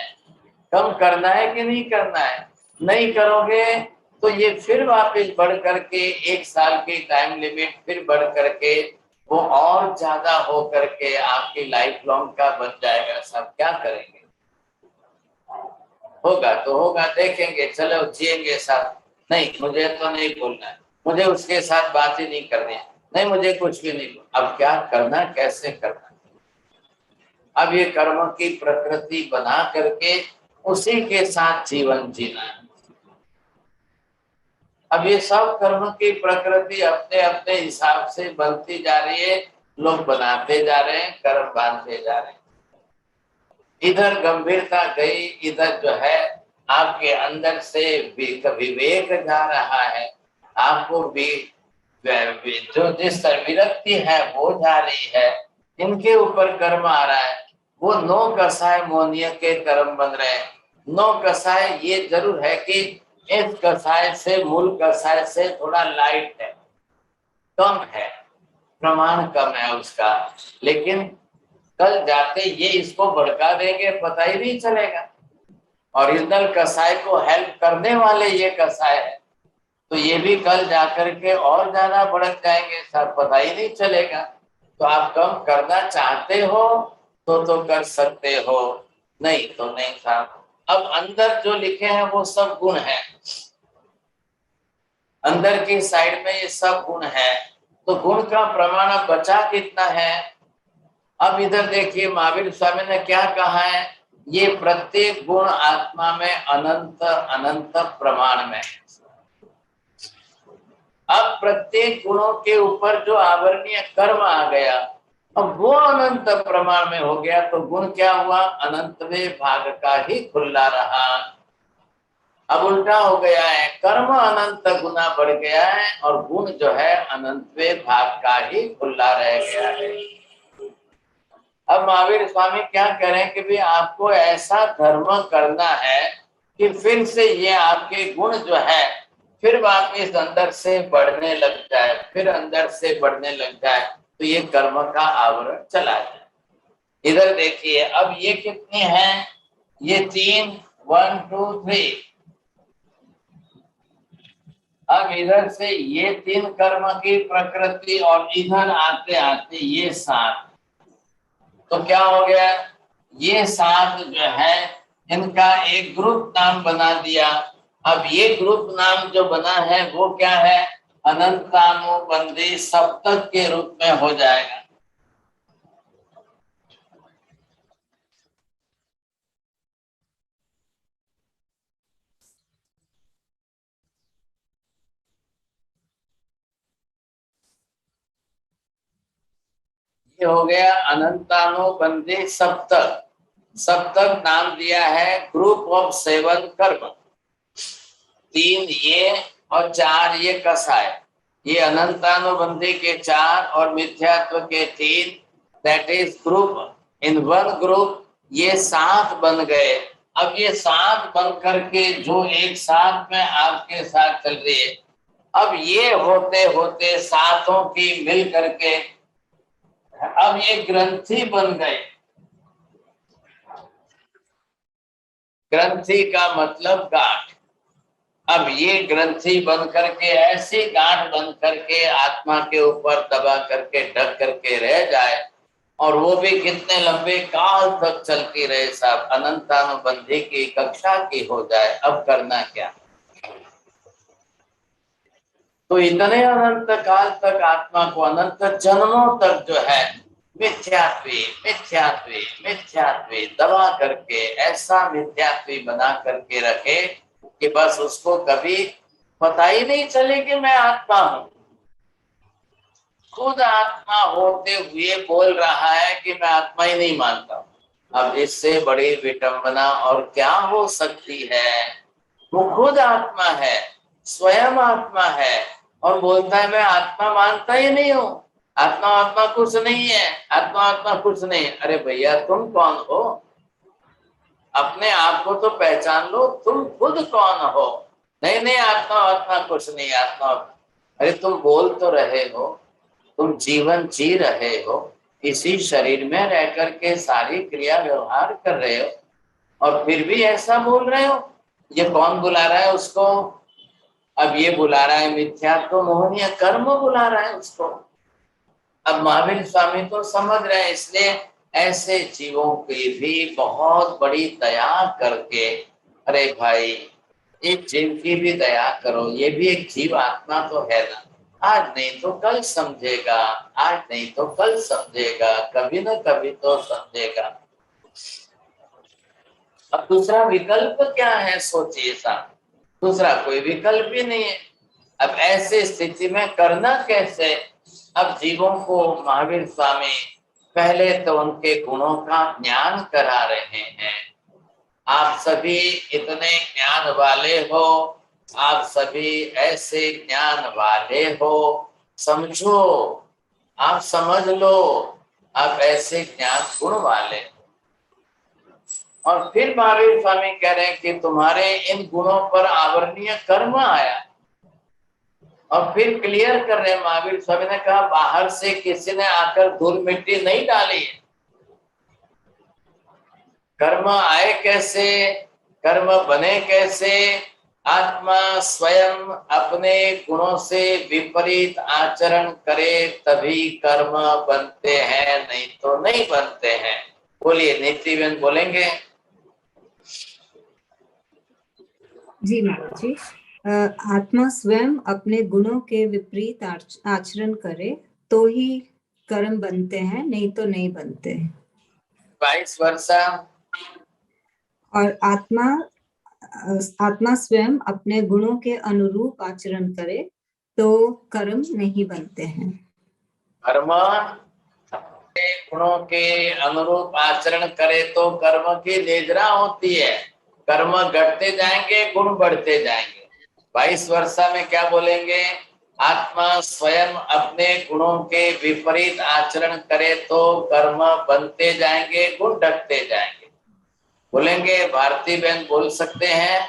कम करना है कि नहीं करना है, नहीं करोगे तो ये फिर वापस बढ़ करके 1 साल की टाइम लिमिट फिर बढ़ करके वो और ज्यादा हो करके आपकी लाइफ लॉन्ग का बन जाएगा। सब क्या करेंगे, होगा तो होगा, देखेंगे, चलो जिएंगे साथ, नहीं मुझे तो नहीं बोलना है, मुझे उसके साथ बात ही नहीं करनी है, नहीं मुझे कुछ भी नहीं। अब क्या करना, कैसे करना? अब ये कर्म की प्रकृति बना करके उसी के साथ जीवन जीना है। अब ये सब कर्म की प्रकृति अपने अपने हिसाब से बनती जा रही है, लोग बनाते जा रहे हैं, कर्म बांधते जा रहे हैं। इधर गंभीरता गई, इधर जो है आपके अंदर से विवेक जा रहा है, आपको भी जो जिस विरक्ति है वो जा रही है, इनके ऊपर कर्म आ रहा है। वो 9 कसाय मोनिय के कर्म बन रहे हैं। 9 कसाय ये जरूर है कि इस कसाय से, मूल कसाय से थोड़ा लाइट है, कम है, प्रमाण कम है उसका, लेकिन कल जाते ये इसको भड़का देंगे, पता ही नहीं चलेगा। ओरिजिनल कसाय को हेल्प करने वाले ये कसाय है, तो ये भी कल जाकर के और ज्यादा भड़क जाएंगे, सब पता ही नहीं चलेगा। तो आप कम करना चाहते हो तो कर सकते हो, नहीं तो नहीं साहब। अब अंदर जो लिखे हैं वो सब गुण है, अंदर की साइड में ये सब गुण है, तो गुण का प्रमाण अब बचा कितना है? अब इधर देखिए महावीर स्वामी ने क्या कहा है, ये प्रत्येक गुण आत्मा में अनंत अनंत प्रमाण में। अब प्रत्येक गुणों के ऊपर जो आवरणीय कर्म आ गया, अब वो अनंत प्रमाण में हो गया, तो गुण क्या हुआ? अनंतवें भाग का ही खुला रहा। अब उल्टा हो गया है, कर्म अनंत गुना बढ़ गया है और गुण जो है अनंतवें भाग का ही खुला रह गया है। अब महावीर स्वामी क्या कह रहे हैं कि भी आपको ऐसा धर्म करना है कि फिर से ये आपके गुण जो है फिर वापिस अंदर से बढ़ने लग जाए, फिर अंदर से बढ़ने लग जाए, तो ये कर्म का आवरण चला जाए। इधर देखिए अब ये कितनी है, ये 3, 1 2 3। अब इधर से ये 3 कर्म की प्रकृति और इधर आते आते ये 7, तो क्या हो गया? ये 7 जो है इनका एक ग्रुप नाम बना दिया। अब ये ग्रुप नाम जो बना है वो क्या है? अनंतानुबंधी सप्तक के रूप में हो जाएगा। ये हो गया अनंतानुबंधी सप्तक। सप्तक नाम दिया है ग्रुप ऑफ 7 कर्म। 3 ये और 4 ये कसाय, ये अनंतानुबंधी के 4 और मिथ्यात्व के 3, that is group. In 1 group ये 7 बन गए। अब ये 7 बन करके जो एक साथ में आपके साथ चल रही है, अब ये होते होते 7 की मिल करके अब ये ग्रंथि बन गए। ग्रंथि का मतलब गांठ। अब ये ग्रंथि बन करके ऐसी गांठ बन करके आत्मा के ऊपर दबा करके ढक करके रह जाए, और वो भी कितने लंबे काल तक चलती रहे साहब, अनंतानुबंधी की कक्षा की हो जाए। अब करना क्या? तो इतने अनंत काल तक आत्मा को, अनंत जन्मों तक जो है मिथ्यात्वी मिथ्यात्वी मिथ्यात्वी दबा करके ऐसा मिथ्यात्वी बना करके रखे कि बस उसको कभी पता ही नहीं चले कि मैं आत्मा हूं। खुद आत्मा होते हुए बोल रहा है कि मैं आत्मा ही नहीं मानता हूं। अब इससे बड़ी विडंबना और क्या हो सकती है? वो खुद आत्मा है, स्वयं आत्मा है, और बोलता है मैं आत्मा मानता ही नहीं हूं, आत्मा आत्मा कुछ नहीं है, आत्मा आत्मा कुछ नहीं। अरे भैया तुम कौन हो? अपने आप को तो पहचान लो, तुम खुद कौन हो? नहीं नहीं आत्मा आत्मा कुछ नहीं, आत्मा। अरे तुम बोल तो रहे हो, तुम जीवन जी रहे हो, इसी शरीर में रह करके सारी क्रिया व्यवहार कर रहे हो, और फिर भी ऐसा बोल रहे हो। ये कौन बुला रहा है उसको? अब ये बुला रहा है मिथ्यात्व मोहनीय कर्म बुला रहा है उसको। अब महावीर स्वामी तो समझ रहे हैं, इसलिए ऐसे जीवों की भी बहुत बड़ी दया करके, अरे भाई इस जीव की भी दया करो, ये भी एक जीव आत्मा तो है ना, आज नहीं तो कल समझेगा, आज नहीं तो कल समझेगा, कभी ना कभी तो समझेगा। अब दूसरा विकल्प क्या है सोचिए साहब, दूसरा कोई विकल्प ही नहीं है। अब ऐसे स्थिति में करना कैसे? अब जीवों को महावीर स्वामी पहले तो उनके गुणों का ज्ञान करा रहे हैं। आप सभी इतने ज्ञान वाले हो, आप सभी ऐसे ज्ञान वाले हो, समझो, आप समझ लो, आप ऐसे ज्ञान गुण वाले। और फिर महावीर स्वामी कह रहे हैं कि तुम्हारे इन गुणों पर आवरणीय कर्म आया। और फिर क्लियर कर रहे हैं महावीर स्वामी ने कहा, बाहर से किसी ने आकर धूल मिट्टी नहीं डाली है। कर्म आए कैसे, कर्म बने कैसे? आत्मा स्वयं अपने गुणों से विपरीत आचरण करे तभी कर्म बनते हैं, नहीं तो नहीं बनते हैं। बोलिए, नीतिवेन बोलेंगे। जी महाराज जी, आत्मा स्वयं अपने गुणों के विपरीत आचरण करे तो ही कर्म बनते हैं, नहीं तो नहीं बनते। 22 वर्षा। और आत्मा स्वयं अपने गुणों के अनुरूप आचरण करे तो कर्म नहीं बनते हैं। कर्म गुणों के अनुरूप आचरण करे तो कर्म की निद्रा होती है, कर्म घटते जाएंगे, गुण बढ़ते जाएंगे। 22 वर्षा में क्या बोलेंगे? आत्मा स्वयं अपने गुणों के विपरीत आचरण करे तो कर्म बनते जाएंगे, गुण घटते जाएंगे। बोलेंगे? भारती बहन बोल सकते हैं?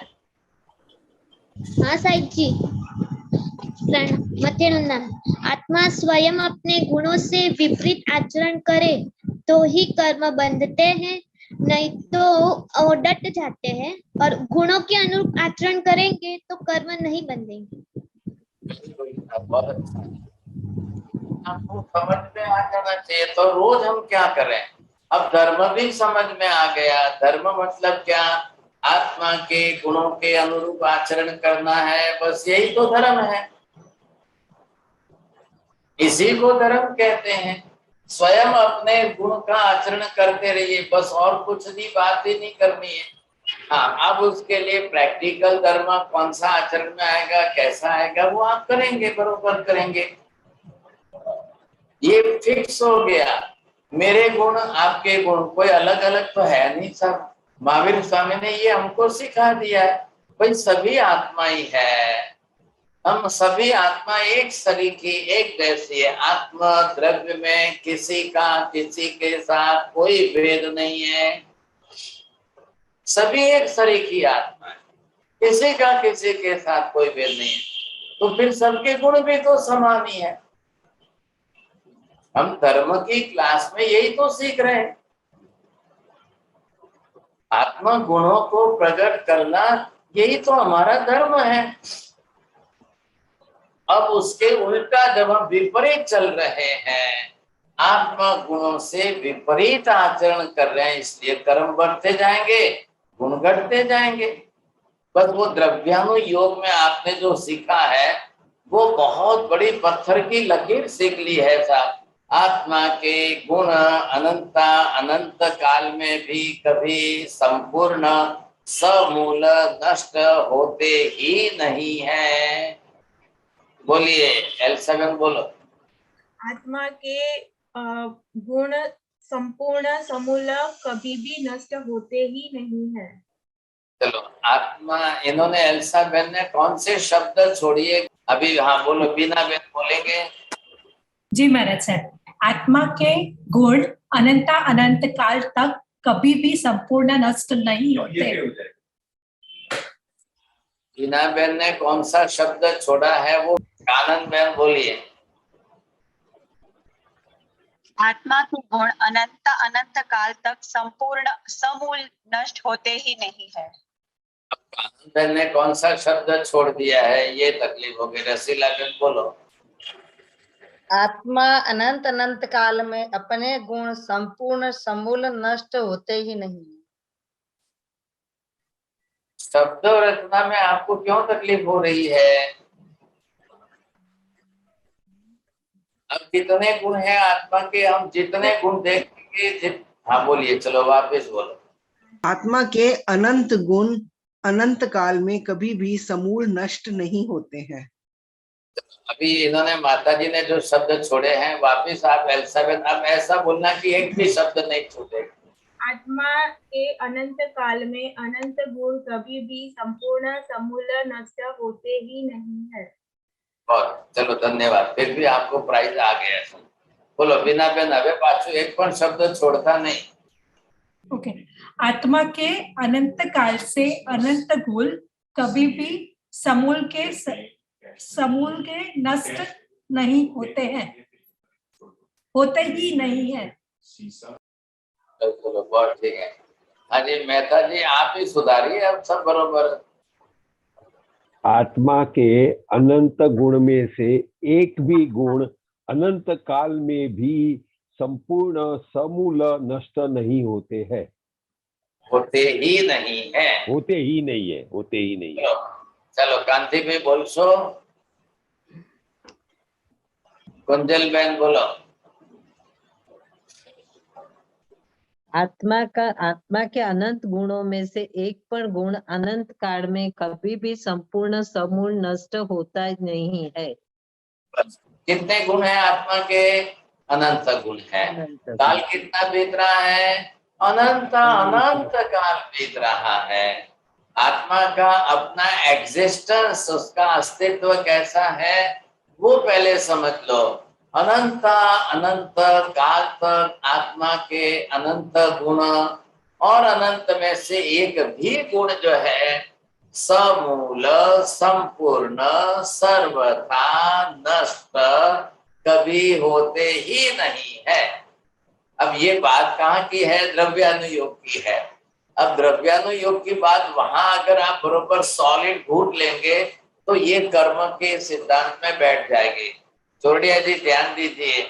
हाँ साहिब जी। आत्मा स्वयं अपने गुणों से विपरीत आचरण करे तो ही कर्म बंधते हैं, नहीं तो डट जाते हैं। और गुणों के अनुरूप आचरण करेंगे तो कर्म नहीं बंधेंगे। आपको समझ में आ जाना चाहिए। तो रोज हम क्या करें? अब धर्म भी समझ में आ गया। धर्म मतलब क्या? आत्मा के गुणों के अनुरूप आचरण करना है, बस यही तो धर्म है, इसी को धर्म कहते हैं। स्वयं अपने गुण का आचरण करते रहिए, बस और कुछ नहीं, बात ही नहीं करनी है। हाँ, अब उसके लिए प्रैक्टिकल धर्म कौन सा आचरण में आएगा, कैसा आएगा, वो आप करेंगे, बरोबर करेंगे। ये फिक्स हो गया। मेरे गुण, आपके गुण कोई अलग अलग तो है नहीं सब। महावीर स्वामी ने ये हमको सिखा दिया है, भाई सभी आत्मा ही है, हम सभी आत्मा एक सरीखी, एक जैसी है। आत्मा द्रव्य में किसी का किसी के साथ कोई भेद नहीं है, सभी एक सरीखी आत्मा है, किसी का किसी के साथ कोई भेद नहीं है। तो फिर सबके गुण भी तो समान ही है। हम धर्म की क्लास में यही तो सीख रहे हैं, आत्मा गुणों को प्रकट करना, यही तो हमारा धर्म है। अब उसके उल्टा जब हम विपरीत चल रहे हैं, आत्मा गुणों से विपरीत आचरण कर रहे हैं, इसलिए कर्म बढ़ते जाएंगे, गुण घटते जाएंगे। बस वो द्रव्यानुयोग में आपने जो सीखा है वो बहुत बड़ी पत्थर की लकीर सीख ली है साहब। आत्मा के गुण अनंता अनंत काल में भी कभी संपूर्ण समूल नष्ट होते ही नहीं है। बोलिए एल7 बोलो। आत्मा के गुण संपूर्ण समूल कभी भी नष्ट होते ही नहीं है। चलो, आत्मा, इन्होंने एल्सा बहन ने कौन से शब्द छोड़िए अभी? हाँ बोलो, बीना बहन बोलेंगे। जी महाराज साहब, आत्मा के गुण अनंता अनंत काल तक कभी भी संपूर्ण नष्ट नहीं होते। बीना बहन ने कौन सा शब्द छोड़ा है वो आनंद बहन बोलिए। आत्मा के गुण अनंत अनंत काल तक संपूर्ण समूल नष्ट होते ही नहीं है। आनंद बहन ने कौन सा शब्द छोड़ दिया है, ये तकलीफ हो गई। रसीला बहन बोलो। आत्मा अनंत अनंत काल में अपने गुण संपूर्ण समूल नष्ट होते ही नहीं। शब्द और रचना में आपको क्यों तकलीफ हो रही है? अब कितने गुण हैं आत्मा के? हम जितने गुण देखेंगे हाँ बोलिए, चलो वापस बोलो। आत्मा के अनंत गुण अनंत काल में कभी भी समूल नष्ट नहीं होते हैं। अभी इन्होंने माता जी ने जो शब्द छोड़े हैं, वापिस आप एलिजाबेथ आप ऐसा बोलना कि एक भी शब्द नहीं छूटेगा। आत्मा के अनंत काल में अनंत गुण कभी भी संपूर्ण समूल नष्ट होते ही नहीं है। और चलो धन्यवाद, फिर भी आपको प्राइज आ गया। बोलो बिना बेन હવે પાછું एक પણ शब्द छोड़ता नहीं। ओके आत्मा के अनंत काल से अनंत गुण कभी भी समूल के नष्ट नहीं होते हैं, होते ही नहीं है। चलो बहुत ठीक है। हाँ जी मेहता जी आप ही सुधारिए, अब सब बरोबर। आत्मा के अनंत गुण में से एक भी गुण अनंत काल में भी संपूर्ण समूल नष्ट नहीं होते हैं। होते ही नहीं है। होते ही नहीं है, होते ही नहीं है। चलो कांति भी बोलशो, कुंजल बहन बोलो। आत्मा के अनंत गुणों में से एक पण गुण अनंत काल में कभी भी संपूर्ण समूल नष्ट होता नहीं है। कितने गुण है आत्मा के? अनंत गुण है। काल कितना बीत रहा है? अनंत अनंत काल बीत रहा है। आत्मा का अपना एग्जिस्टेंस, उसका अस्तित्व कैसा है वो पहले समझ लो। अनंत अनंत काल तक आत्मा के अनंत गुण, और अनंत में से एक भी गुण जो है समूल संपूर्ण सर्वथा नष्ट कभी होते ही नहीं है। अब ये बात कहाँ की है? द्रव्यानुयोग की है। अब द्रव्यानुयोग की बात वहां अगर आप बरोबर सॉलिड घूट लेंगे तो ये कर्म के सिद्धांत में बैठ जाएगी। चोरडिया जी ध्यान दीजिए,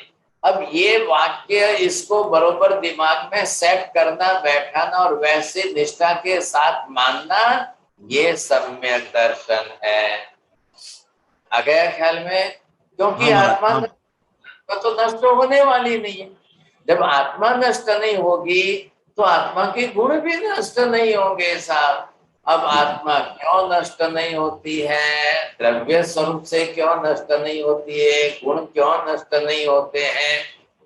अब ये वाक्य इसको बरोबर दिमाग में सेट करना, बैठाना और वैसे निष्ठा के साथ मानना, ये सम्यक दर्शन है। आ गया ख्याल में? क्योंकि आत्मा तो नष्ट होने वाली नहीं है। जब आत्मा नष्ट नहीं होगी तो आत्मा के गुण भी नष्ट नहीं होंगे साहब। अब आत्मा क्यों नष्ट नहीं होती है? द्रव्य स्वरूप से क्यों नष्ट नहीं होती है? गुण क्यों नष्ट नहीं होते हैं?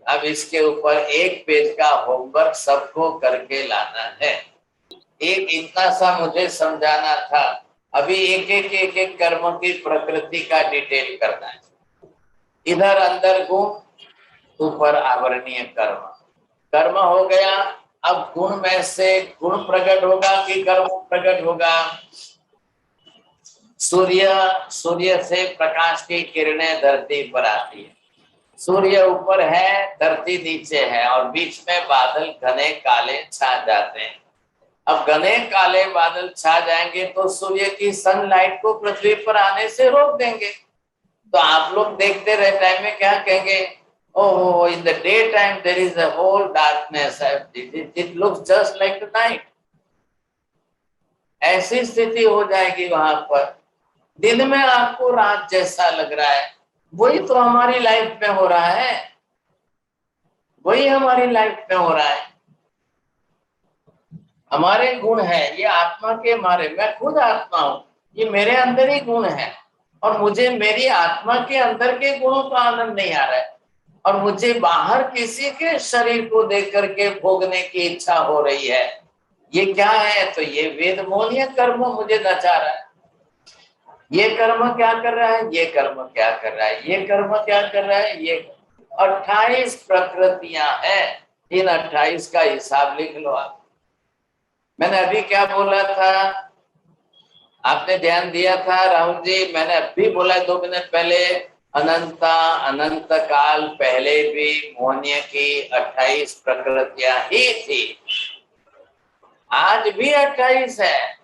अब इसके ऊपर एक पेज का होमवर्क सबको करके लाना है। एक इतना सा मुझे समझाना था। अभी एक कर्म की प्रकृति का डिटेल करना है। इधर अंदर गुण, ऊपर आवरणीय कर्म। कर्म हो गया, अब गुण में से गुण प्रकट होगा कि कर्म प्रकट होगा? सूर्य से प्रकाश की किरणें धरती पर आती है। सूर्य ऊपर है, धरती नीचे है, और बीच में बादल घने काले छा जाते हैं। अब घने काले बादल छा जाएंगे तो सूर्य की सनलाइट को पृथ्वी पर आने से रोक देंगे। तो आप लोग देखते रहे टाइम में क्या कहेंगे? Oh, in the daytime there is a whole darkness. It looks just like the night. ऐसी स्थिति हो जाएगी वहां पर। दिन में आपको रात जैसा लग रहा है, वही तो हमारी लाइफ में हो रहा है। वही हमारी लाइफ में हो रहा है। हमारे गुण है, ये आत्मा के मारे। मैं खुद आत्मा हूँ, ये मेरे अंदर ही गुण है, और मुझे मेरी आत्मा के अंदर के गुणों का आनंद नहीं आ रहा है, और मुझे बाहर किसी के शरीर को देख करके भोगने की इच्छा हो रही है। ये क्या है? तो ये वेद मोहनीय कर्म मुझे नचा रहा है। ये कर्म क्या कर रहा है? ये कर्म क्या कर रहा है? ये कर्म क्या कर रहा है? ये 28 प्रकृतियां हैं। इन 28 का हिसाब लिख लो आप। मैंने अभी क्या बोला था? आपने ध्यान दिया था राहुल जी? मैंने अभी बोला 2 मिनट पहले, अनंत काल पहले भी मोहनीय की 28 प्रकृतियां ही थी। आज भी 28 है।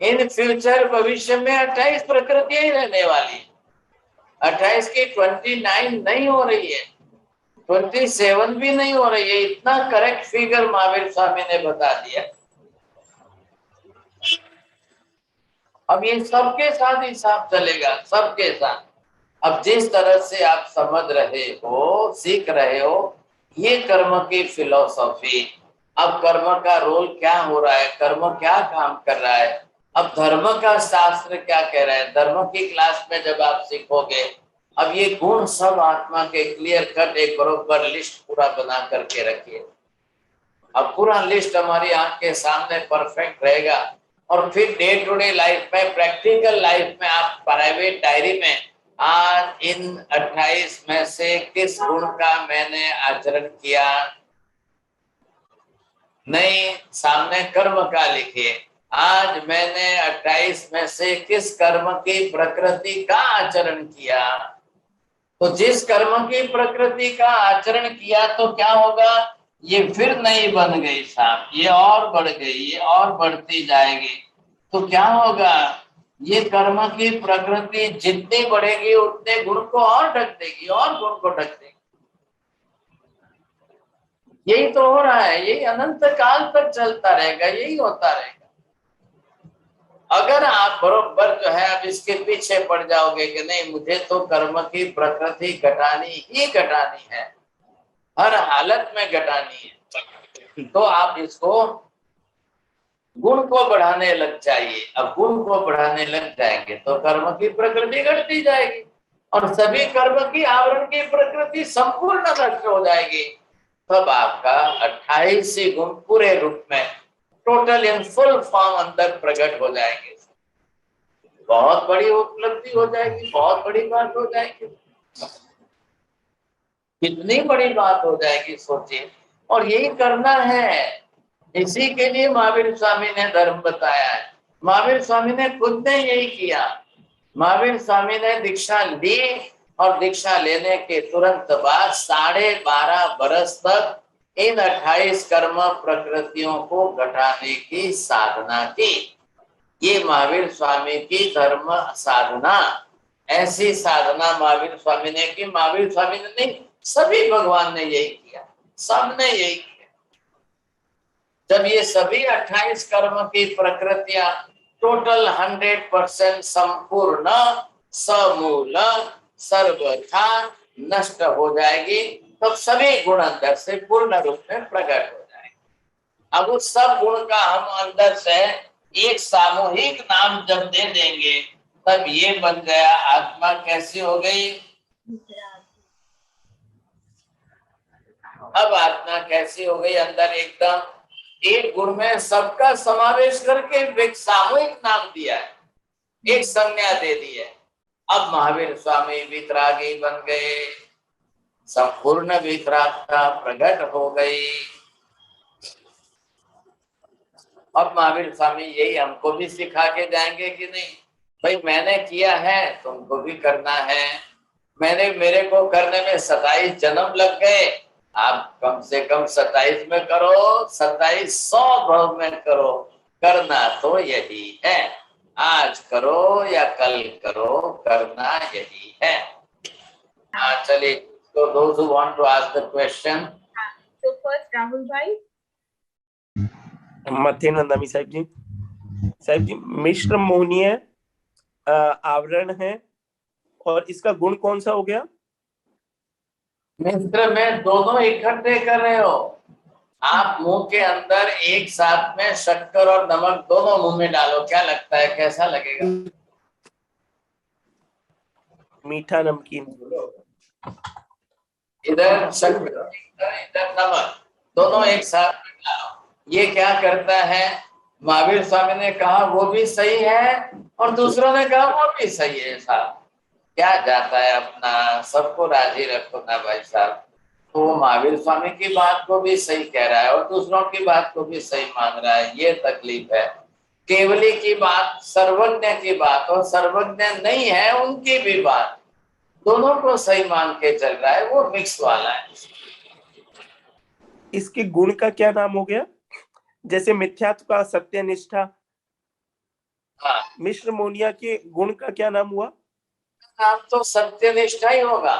इन फ्यूचर भविष्य में 28 प्रकृतियां ही रहने वाली। 28 की 29 नहीं हो रही है, 27 भी नहीं हो रही है। इतना करेक्ट फिगर महावीर स्वामी ने बता दिया। अब ये सबके साथ हिसाब चलेगा, सबके साथ। अब जिस तरह से आप समझ रहे हो, सीख रहे हो, ये कर्म की फिलॉसफी। अब कर्म का रोल क्या हो रहा है, कर्म क्या काम कर रहा है, अब धर्म का शास्त्र क्या कह रहा है, धर्म की क्लास में जब आप सीखोगे, अब ये गुण सब आत्मा के क्लियर कट एक बरोबर लिस्ट पूरा बना करके रखिए। अब पूरा लिस्ट हमारी आंख के सामने परफेक्ट रहेगा, और फिर डे टू डे लाइफ में, प्रैक्टिकल लाइफ में, आप प्राइवेट डायरी में आज इन 28 में से किस गुण का मैंने आचरण किया, नहीं सामने कर्म का लिखिए, आज मैंने 28 में से किस कर्म की प्रकृति का आचरण किया। तो जिस कर्म की प्रकृति का आचरण किया तो क्या होगा, ये फिर नहीं बन गई साहब, ये और बढ़ गई, ये और बढ़ती जाएगी। तो क्या होगा, ये कर्म की प्रकृति जितनी बढ़ेगी उतने गुण को और ढक देगी, और गुण को ढक देगी। यही तो हो रहा है, यही अनंत काल तक चलता रहेगा, यही होता रहेगा। अगर आप बरोबर जो है अब इसके पीछे पड़ जाओगे कि नहीं मुझे तो कर्म की प्रकृति घटानी ही घटानी है, हर हालत में घटानी है, तो आप इसको गुण को बढ़ाने लग जाइए। अब गुण को बढ़ाने लग जाएंगे तो कर्म की प्रकृति घटती जाएगी, और सभी कर्म की आवरण की प्रकृति संपूर्ण नष्ट हो जाएगी। तब आपका 28 ही गुण पूरे रूप में टोटल इन फुल फॉर्म अंदर प्रकट हो जाएंगे। बहुत बड़ी उपलब्धि हो जाएगी, बहुत बड़ी बात हो जाएगी, कितनी बड़ी बात हो जाएगी सोचिए। और यही करना है, इसी के लिए महावीर स्वामी ने धर्म बताया है। महावीर स्वामी ने खुद ने यही किया। महावीर स्वामी ने दीक्षा ली, और दीक्षा लेने के तुरंत बाद 12.5 बरस तक इन 28 कर्म प्रकृतियों को घटाने की साधना की। ये महावीर स्वामी की धर्म साधना, ऐसी साधना महावीर स्वामी ने की। महावीर स्वामी ने नहीं, सभी भगवान ने यही किया, सबने यही किया। जब ये सभी 28 कर्म की प्रकृतियां टोटल 100% संपूर्ण, समूल, सर्वथा नष्ट हो जाएगी, तब सभी गुण अंदर से पूर्ण रूप में प्रकट हो जाएंगे। अब उस सब गुण का हम अंदर से एक सामूहिक नाम जब दे देंगे, तब ये बन गया आत्मा कैसी हो गई। अब आत्मा कैसी हो गई, अंदर एकदम एक गुण में सबका समावेश करके एक सामूहिक नाम दिया है, एक संज्ञा दे दी है। अब महावीर स्वामी वितरागी बन गए, संपूर्ण वितरागता प्रकट हो गई। अब महावीर स्वामी यही हमको भी सिखा के जाएंगे कि नहीं भाई, मैंने किया है तुमको भी करना है। मेरे को करने में 27 जन्म लग गए, आप कम से कम 27 में करो, 2700 भव में करो, करना तो यही है। आज करो या कल करो, करना यही है। चलिए, so those who want to ask the question. So first Rahul भाई। मथे नंदामी साहिब जी, मिश्र मोहनीय आवरण है, और इसका गुण कौन सा हो गया? मिश्र में दोनों इकट्ठे कर रहे हो आप, मुंह के अंदर एक साथ में शक्कर और नमक दोनों मुंह में डालो, क्या लगता है कैसा लगेगा? मीठा नमकीन, इधर शक्कर इधर नमक, दोनों एक साथ में डालो। ये क्या करता है, महावीर स्वामी ने कहा वो भी सही है, और दूसरों ने कहा वो भी सही है। साहब क्या जाता है अपना, सबको राजी रखो ना भाई साहब। तो महावीर स्वामी की बात को भी सही कह रहा है और दूसरों की बात को भी सही मान रहा है, ये तकलीफ है। केवली की बात, सर्वज्ञ की बात, और सर्वज्ञ नहीं है उनकी भी बात, दोनों को सही मान के चल रहा है, वो मिक्स वाला है। इसके गुण का क्या नाम हो गया? जैसे मिथ्यात्व का सत्यनिष्ठा, हाँ, मिश्र मोनिया के गुण का क्या नाम हुआ? नाम तो सत्यनिष्ठा ही होगा,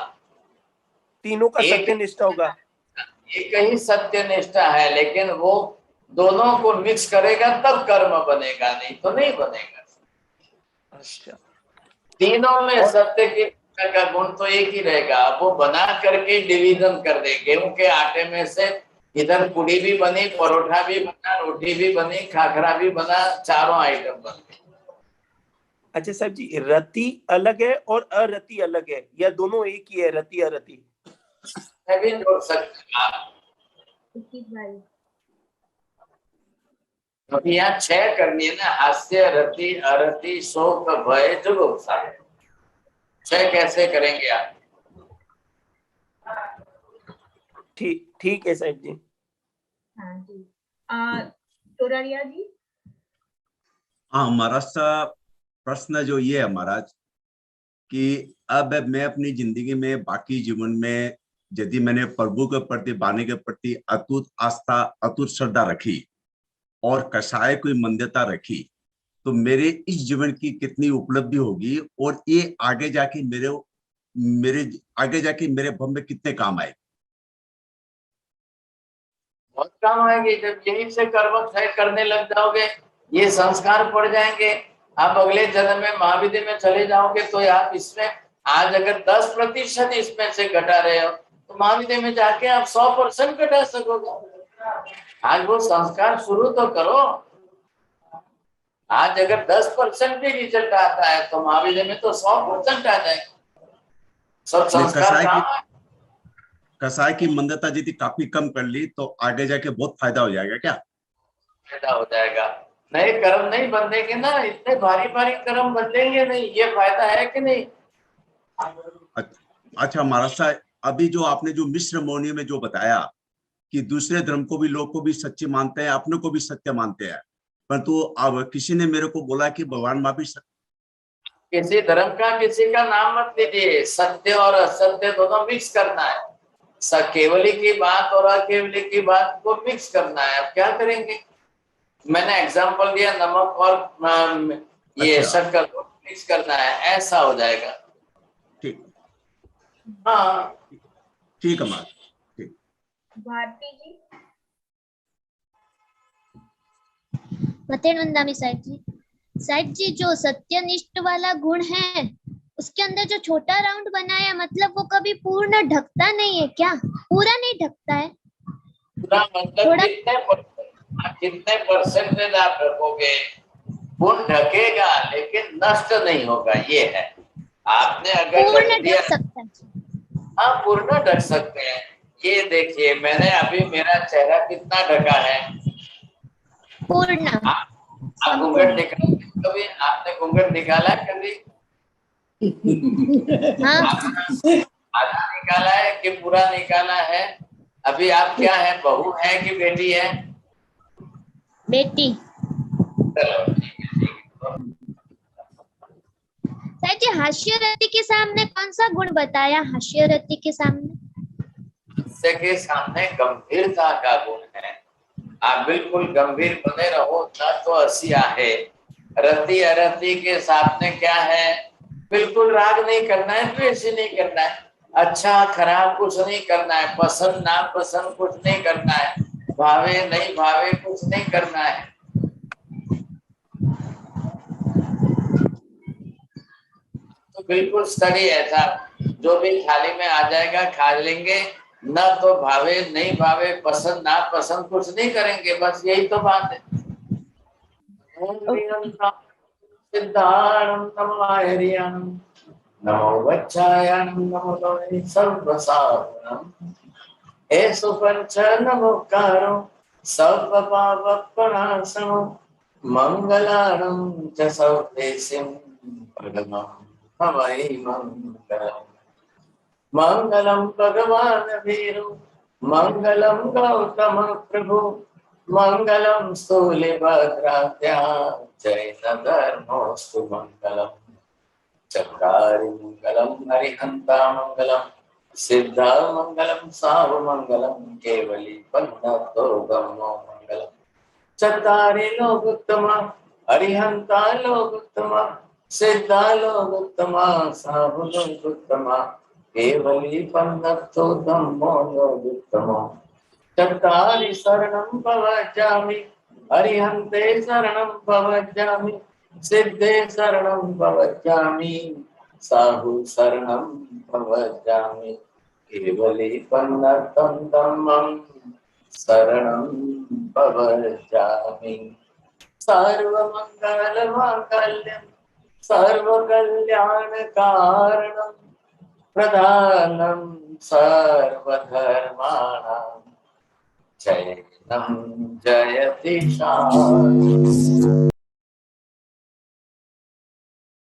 तीनों का सत्यनिष्ठा होगा। एक ही सत्यनिष्ठा है, लेकिन वो दोनों को मिक्स करेगा तब कर्म बनेगा, नहीं तो नहीं बनेगा। अच्छा, तीनों में सत्य की का गुण तो एक ही रहेगा। वो बना करके डिवीजन कर दे। गेहूं के आटे में से इधर पूड़ी भी बनी, परोठा भी बना, रोटी भी बनी, खाखरा भी बना, चारों आइटम बन गए। अच्छा साहब जी, रति अलग है और अरति अलग है या दोनों एक ही है, रति अरति? मैं भी जोड़ सकता आप। अभी यहाँ 6 करनी है ना, हास्य, रति, अरति, शोक, भय, जुगुप्सा। 6 कैसे करेंगे आप? ठीक है साहब जी। हाँ जी, तोरारिया जी। हाँ महाराज, प्रश्न जो ये है महाराज कि अब मैं अपनी जिंदगी में, बाकी जीवन में यदि मैंने प्रभु के प्रति, वाणी के प्रति अटूट आस्था, अटूट श्रद्धा रखी और कषाय कोई मान्यता रखी, तो मेरे इस जीवन की कितनी उपलब्धि होगी और ये आगे जाके मेरे भव में कितने काम आए? बहुत काम आएंगे। जब यही से कर्म करने लग जाओगे, ये संस्कार पड़ जाएंगे, आप अगले जन्म में महाविद्या में चले जाओगे, तो आप इसमें आज अगर 10% इसमें से घटा रहे हो, तो महाविद्या में जाके आप 100% घटा सकोगे। आज वो संस्कार शुरू तो करो। आज अगर 10% भी रिजल्ट आता है, तो महाविद्या में तो 100% आ जाएगा। सब संस्कार कसाय की मान्यता यदि काफी कम कर ली तो आगे जाके बहुत फायदा हो जाएगा। क्या फायदा हो जाएगा? नए कर्म नहीं बंधेंगे ना, इतने भारी भारी कर्म बंधेंगे नहीं। ये फायदा है कि नहीं? अच्छा महाराज साहब, अभी जो आपने जो मिश्र मौनी में जो बताया कि दूसरे धर्म को भी, लोग को भी सच्चे मानते हैं, अपने को भी सत्य मानते हैं, परंतु अब किसी ने मेरे को बोला कि भगवान माँ भी किसी धर्म का किसी का नाम मत लीजिए। सत्य और असत्य दोनों मिक्स करना है। केवली की बात और अकेवली की बात को मिक्स करना है। अब क्या करेंगे? मैंने एग्जांपल दिया, नमक और ये शक्कर को मिक्स करना है, ऐसा हो जाएगा। ठीक, हाँ ठीक है माँ। भारती जी। मतेनंदामी साहिब जी। साहिब जी, जो सत्यनिष्ठ वाला गुण है, उसके अंदर जो छोटा राउंड बनाया, मतलब वो कभी पूर्ण ढकता नहीं है क्या? पूरा नहीं ढकता है? पूरा मतलब कितने परसेंटेज आप रखोगे? गुण ढकेगा लेकिन नष्ट नहीं होगा, ये है। आपने अगर पूर्ण ढक सकता है? हाँ, पूर्ण ढक सकते हैं। ये देखिए, मैंने अभी मेरा चेहरा कितना ढका है? पूर्ण। आप घूंघट निकाला कभी? आपने घूंघट निकाला कभी? आधा निकाला है कि पूरा निकाला है? अभी आप क्या है, बहू है कि बेटी है? बेटी। चलो साहिब जी, हास्यरति के सामने कौन सा गुण बताया? हास्यरति के सामने, हास्य के सामने गंभीरता का गुण है। आप बिल्कुल गंभीर बने रहो, ना तो हंसी आहे। रति अरति के सामने क्या है? बिल्कुल राग नहीं करना है, द्वेष नहीं करना है, अच्छा खराब कुछ नहीं करना है, पसंद ना पसंद कुछ नहीं करना है, भावे नहीं भावे कुछ नहीं करना है। तो बिल्कुल स्टडी ऐसा, जो भी थाली में आ जाएगा खा लेंगे, ना तो भावे नहीं भावे, पसंद ना पसंद कुछ नहीं करेंगे। बस यही तो बात है। नमो वच्छायनम नमो लोहे सर्वसाधनम एसु पंच नमोकारो सर्वपापप्रणाशनो मंगलाणं च सर्वेसिं परमं हवै मंगलम्। मंगलम भगवान वीरु मंगलम गौतम प्रभु मंगलम स्थूलिभद्रात्या जैन धर्मोस्तु मंगलम। चक्रारि मंगलम हरिहंता मंगलम सिद्धा मंगलम साव मंगलम केवली पन्नतो धम्मो मंगलम। चत्तारि लोकोत्तम हरिहंता लोकोत्तम सिद्धा लोकोत्तम साव लोकोत्तम केवली पन्नतो धम्मो लोकोत्तमो। चत्तारि शरणं भवजामि हरिहन्ते शरणं भवजामि सिद्धे शरणं भवजामि, साहु शरणं भवजामि, केवली पन्नतंतमं शरणं भवजामि। सर्वमंगलमांगल्यं सर्वकल्याणकारणं प्रधानं सर्वधर्माणां जयनं जयति शान्तिः।